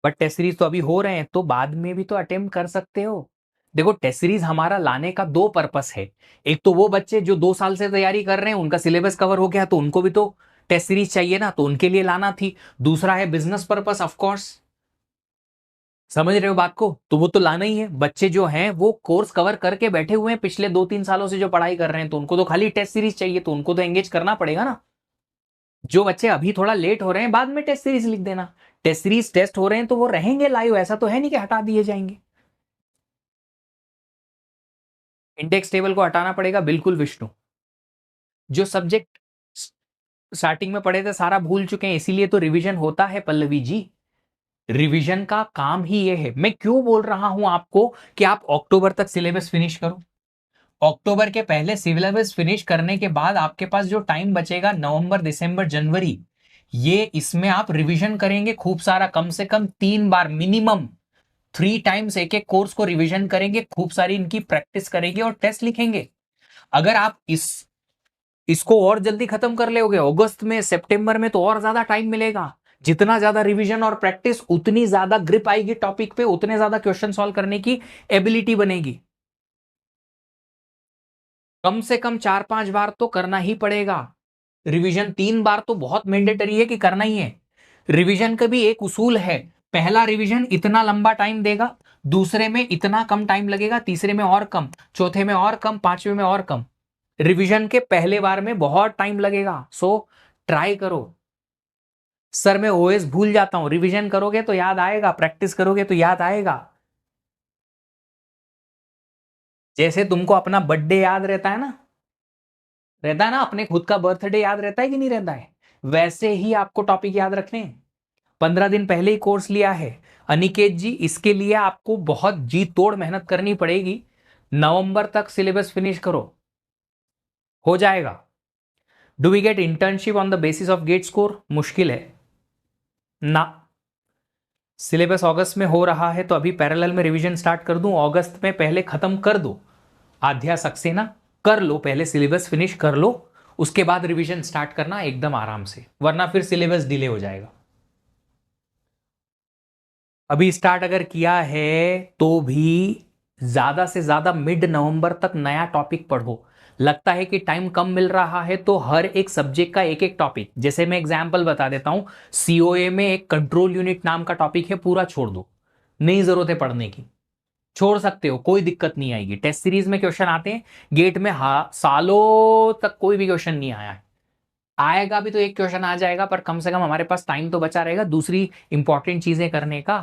But test series तो अभी हो रहे हैं, तो बाद में भी तो अटेम्प्ट कर सकते हो। देखो टेस्ट सीरीज हमारा लाने का दो पर्पस है। एक तो वो बच्चे जो 2 साल से तैयारी कर रहे हैं, उनका सिलेबस कवर हो गया, तो उनको भी तो टेस्ट सीरीज चाहिए ना, तो उनके लिए लाना थी। दूसरा है बिजनेस पर्पस, ऑफ कोर्स। समझ रहे हो बात को? तो वो तो लाना ही है। बच्चे जो हैं वो कोर्स कवर करके बैठे हुए हैं पिछले 2-3 सालों से जो पढ़ाई कर रहे हैं, तो उनको तो खाली टेस्ट सीरीज चाहिए, तो उनको तो एंगेज करना पड़ेगा ना। जो बच्चे अभी थोड़ा लेट हो रहे हैं, बाद में टेस्ट सीरीज लिख देना। टेस्ट सीरीज टेस्ट हो रहे हैं तो वो रहेंगे लाइव, ऐसा तो है नहीं कि हटा दिए जाएंगे। इंडेक्स टेबल को हटाना पड़ेगा बिल्कुल विष्णु। जो सब्जेक्ट स्टार्टिंग में पढ़े थे सारा भूल चुके हैं, इसीलिए तो रिवीजन होता है पल्लवी जी। रिवीजन का काम ही ये है। मैं क्यों बोल रहा हूं आपको कि आप अक्टूबर तक सिलेबस फिनिश करो। अक्टूबर के पहले सिलेबस फिनिश करने के बाद आपके पास जो टाइम बचेगा, नवंबर दिसंबर जनवरी, ये इसमें आप रिवीजन करेंगे खूब सारा, कम से कम 3 बार मिनिमम 3 टाइम्स एक एक कोर्स को रिवीजन करेंगे, खूब सारी इनकी प्रैक्टिस करेंगे और टेस्ट लिखेंगे। अगर आप इसको और जल्दी खत्म कर लोगे अगस्त में, सितंबर में, तो और ज्यादा टाइम मिलेगा। जितना ज्यादा रिवीजन और प्रैक्टिस, उतनी ज्यादा ग्रिप आएगी टॉपिक पे, उतने ज्यादा क्वेश्चन सॉल्व करने की एबिलिटी बनेगी। कम से कम 4-5 बार तो करना ही पड़ेगा रिवीजन। 3 बार तो बहुत मैंडेटरी है कि करना ही है। रिवीजन का भी एक उसूल है, पहला रिवीजन इतना लंबा टाइम देगा, दूसरे में इतना कम टाइम लगेगा, तीसरे में और कम, चौथे में और कम, पांचवे में और कम। रिवीजन के पहले बार में बहुत टाइम लगेगा, सो ट्राई करो। सर मैं ओएस भूल जाता हूं, रिवीजन करोगे तो याद आएगा, प्रैक्टिस करोगे तो याद आएगा। जैसे तुमको अपना बर्थडे याद रहता है ना, अपने खुद का बर्थडे याद रहता है कि नहीं रहता है, वैसे ही आपको टॉपिक याद रखने हैं। 15 दिन पहले ही कोर्स लिया है अनिकेत जी, इसके लिए आपको बहुत जी तोड़ मेहनत करनी पड़ेगी। नवंबर तक सिलेबस फिनिश करो, हो जाएगा। Do we get internship on the basis of GATE score? मुश्किल है ना। सिलेबस अगस्त में हो रहा है, तो अभी पैरेलल में रिवीजन स्टार्ट कर दूं, अगस्त में पहले खत्म कर दो। आध्या सक्सेना कर लो, पहले सिलेबस फिनिश कर लो, उसके बाद रिवीजन स्टार्ट करना एकदम आराम से, वरना फिर सिलेबस डिले हो जाएगा। अभी स्टार्ट अगर किया है तो भी ज्यादा से ज्यादा मिड नवंबर तक नया टॉपिक पढ़ो। लगता है कि टाइम कम मिल रहा है, तो हर एक सब्जेक्ट का एक एक टॉपिक, जैसे मैं एग्जांपल बता देता हूं, सीओए में एक कंट्रोल यूनिट नाम का टॉपिक है, पूरा छोड़ दो, नहीं जरूरत है पढ़ने की, छोड़ सकते हो, कोई दिक्कत नहीं आएगी। टेस्ट सीरीज में क्वेश्चन आते हैं गेट में, सालों तक कोई भी क्वेश्चन नहीं आया है, आएगा भी तो एक क्वेश्चन आ जाएगा, पर कम से कम हमारे पास टाइम तो बचा रहेगा दूसरी इंपॉर्टेंट चीजें करने का।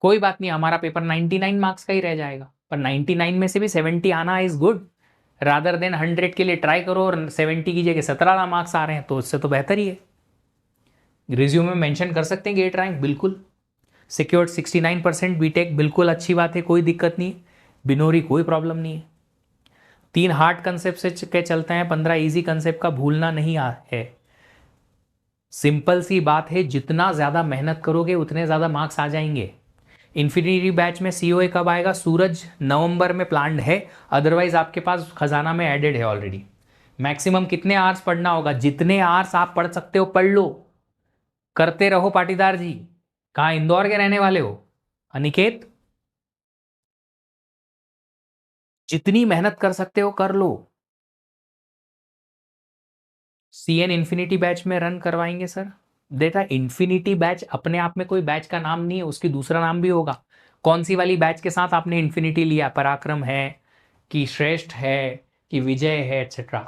कोई बात नहीं, हमारा पेपर 99 मार्क्स का ही रह जाएगा, पर 99 में से भी 70 आना इज गुड, रादर देन 100 के लिए ट्राई करो और 70 की जगह 17 मार्क्स आ रहे हैं, तो उससे तो बेहतर ही है। रिज्यूम में मेंशन कर सकते हैं गेट रैंक, बिल्कुल। सिक्योर्ड 69% बीटेक, बिल्कुल अच्छी बात है, कोई दिक्कत नहीं। बिनोरी कोई प्रॉब्लम नहीं है। 3 हार्ड कंसेप्ट से के चलते हैं, 15 इजी कंसेप्ट का भूलना नहीं है। सिंपल सी बात है, जितना ज़्यादा मेहनत करोगे उतने ज़्यादा मार्क्स आ जाएंगे। इन्फिनिटी बैच में सीओए कब आएगा? सूरज नवंबर में प्लान्ड है, अदरवाइज आपके पास खजाना में एडेड है ऑलरेडी। मैक्सिमम कितने आवर्स पढ़ना होगा? जितने आवर्स आप पढ़ सकते हो पढ़ लो, करते रहो पाटीदार जी। कहाँ इंदौर के रहने वाले हो अनिकेत? जितनी मेहनत कर सकते हो कर लो। सीएन इन्फिनिटी बैच में रन करवाएंगे सर। बेटा इन्फिनिटी बैच अपने आप में कोई बैच का नाम नहीं है, उसकी दूसरा नाम भी होगा। कौन सी वाली बैच के साथ आपने इन्फिनिटी लिया? पराक्रम है कि श्रेष्ठ है कि विजय है एक्सेट्रा?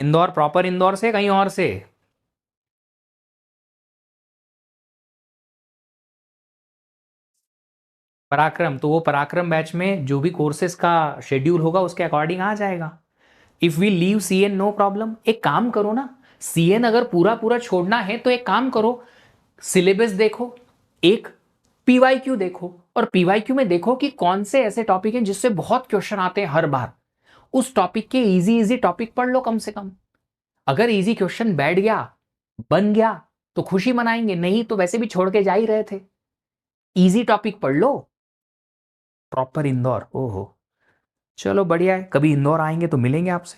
इंदौर प्रॉपर इंदौर से कहीं और से? पराक्रम, तो वो पराक्रम बैच में जो भी कोर्सेज का शेड्यूल होगा उसके अकॉर्डिंग आ जाएगा। If we leave CN no problem. एक काम करो ना, सीएन अगर पूरा पूरा छोड़ना है तो एक काम करो, सिलेबस देखो, एक पीवाईक्यू देखो, और पीवाईक्यू में देखो कि कौन से ऐसे टॉपिक हैं जिससे बहुत क्वेश्चन आते हैं हर बार। उस टॉपिक के इजी इजी टॉपिक पढ़ लो कम से कम। अगर इजी क्वेश्चन बैठ गया, बन गया, तो खुशी मनाएंगे, नहीं तो वैसे भी छोड़ के जा ही रहे थे। इजी टॉपिक पढ़ लो। प्रॉपर इंदौर, ओहो चलो बढ़िया है, कभी इंदौर आएंगे तो मिलेंगे आपसे।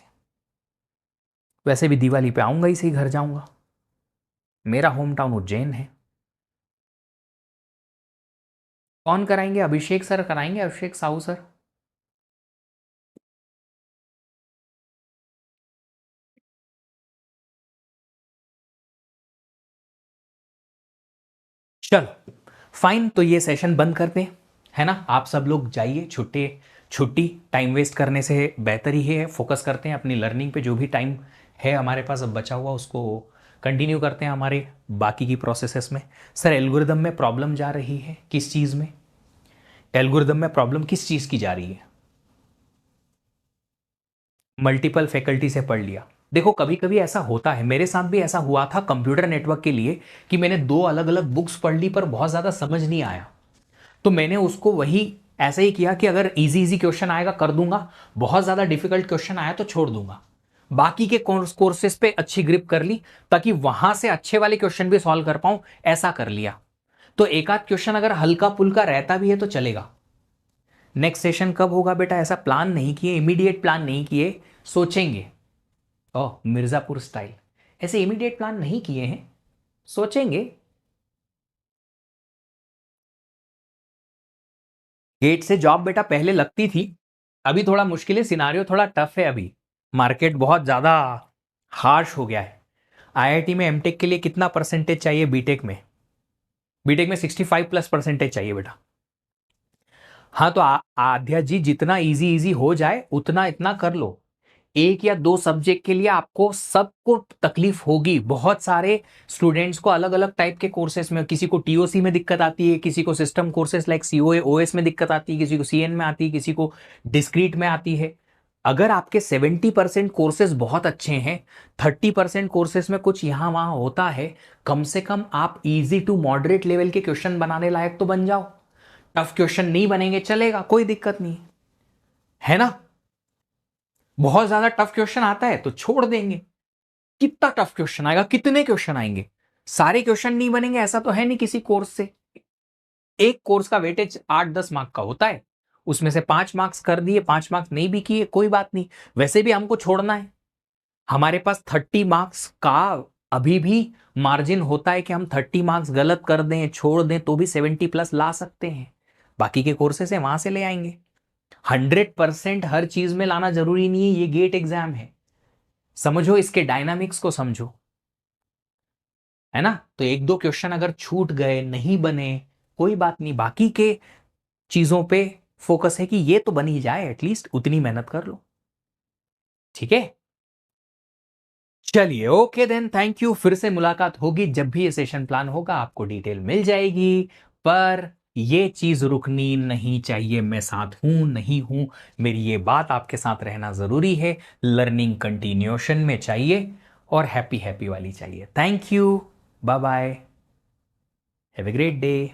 वैसे भी दिवाली पे आऊंगा ही, सही घर जाऊंगा। मेरा होम टाउन उज्जैन है। कौन कराएंगे? अभिषेक सर कराएंगे, अभिषेक साहू सर। चलो फाइन, तो ये सेशन बंद करते हैं, है ना? आप सब लोग जाइए, छुट्टी छुट्टी टाइम वेस्ट करने से बेहतर ही है। फोकस करते हैं अपनी लर्निंग पे, जो भी टाइम है हमारे पास अब बचा हुआ उसको कंटिन्यू करते हैं हमारे बाकी की प्रोसेसेस में। सर एल्गोरिदम में प्रॉब्लम जा रही है किस चीज़ में? एल्गोरिदम में प्रॉब्लम किस चीज़ की जा रही है? मल्टीपल फैकल्टी से पढ़ लिया। देखो कभी कभी ऐसा होता है, मेरे साथ भी ऐसा हुआ था कंप्यूटर नेटवर्क के लिए, कि मैंने 2 अलग अलग बुक्स पढ़ ली पर बहुत ज़्यादा समझ नहीं आया, तो मैंने उसको वही ऐसे ही किया कि अगर इजी इजी क्वेश्चन आएगा कर दूंगा, बहुत ज़्यादा डिफिकल्ट क्वेश्चन आया तो छोड़ दूंगा। बाकी के कोर्सेस पे अच्छी ग्रिप कर ली ताकि वहां से अच्छे वाले क्वेश्चन भी सॉल्व कर पाऊं, ऐसा कर लिया। तो एक आध क्वेश्चन अगर हल्का पुल्का रहता भी है तो चलेगा। नेक्स्ट सेशन कब होगा बेटा? ऐसा प्लान नहीं किए, इमीडिएट प्लान नहीं किए, सोचेंगे। ओह मिर्जापुर स्टाइल, ऐसे इमीडिएट प्लान नहीं किए हैं, सोचेंगे। गेट से जॉब बेटा पहले लगती थी, अभी थोड़ा मुश्किल है, सिनारियो थोड़ा टफ है अभी, मार्केट बहुत ज़्यादा हार्श हो गया है। आईआईटी में एमटेक के लिए कितना परसेंटेज चाहिए? बीटेक में 65+ परसेंटेज चाहिए बेटा। हाँ तो आध्या जी, जितना इजी इजी हो जाए उतना इतना कर लो। 1 या 2 सब्जेक्ट के लिए आपको सबको तकलीफ होगी। बहुत सारे स्टूडेंट्स को अलग अलग टाइप के कोर्सेज में, किसी को टीओसी में दिक्कत आती है, किसी को system courses like COA OS में दिक्कत आती है, किसी को सीएन में आती है, किसी को डिस्क्रीट में आती है। अगर आपके 70% कोर्सेज बहुत अच्छे हैं, 30% कोर्सेज में कुछ यहां वहां होता है, कम से कम आप इजी टू मॉडरेट लेवल के क्वेश्चन बनाने लायक तो बन जाओ। टफ क्वेश्चन नहीं बनेंगे चलेगा, कोई दिक्कत नहीं है ना। बहुत ज्यादा टफ क्वेश्चन आता है तो छोड़ देंगे। कितना टफ क्वेश्चन आएगा? कितने क्वेश्चन आएंगे? सारे क्वेश्चन नहीं बनेंगे ऐसा तो है नहीं किसी कोर्स से। एक कोर्स का वेटेज 8-10 मार्क का होता है, उसमें से 5 मार्क्स कर दिए, 5 मार्क्स नहीं भी किए कोई बात नहीं, वैसे भी हमको छोड़ना है। हमारे पास 30 मार्क्स का अभी भी मार्जिन होता है कि हम 30 मार्क्स गलत कर दें, छोड़ दें, तो भी 70+ ला सकते हैं। बाकी के कोर्सेस है वहां से ले आएंगे। 100% हर चीज में लाना जरूरी नहीं है, ये गेट एग्जाम है, समझो इसके डायनामिक्स को समझो, है ना। तो 1-2 क्वेश्चन अगर छूट गए, नहीं बने, कोई बात नहीं, बाकी के चीजों पे फोकस है कि ये तो बन ही जाए, एटलीस्ट उतनी मेहनत कर लो, ठीक है। चलिए ओके देन, थैंक यू। फिर से मुलाकात होगी, जब भी ये सेशन प्लान होगा आपको डिटेल मिल जाएगी। पर ये चीज रुकनी नहीं चाहिए, मैं साथ हूं नहीं हूं, मेरी ये बात आपके साथ रहना जरूरी है। लर्निंग कंटिन्यूएशन में चाहिए और हैप्पी हैप्पी वाली चाहिए। Thank you, bye bye, have a great day.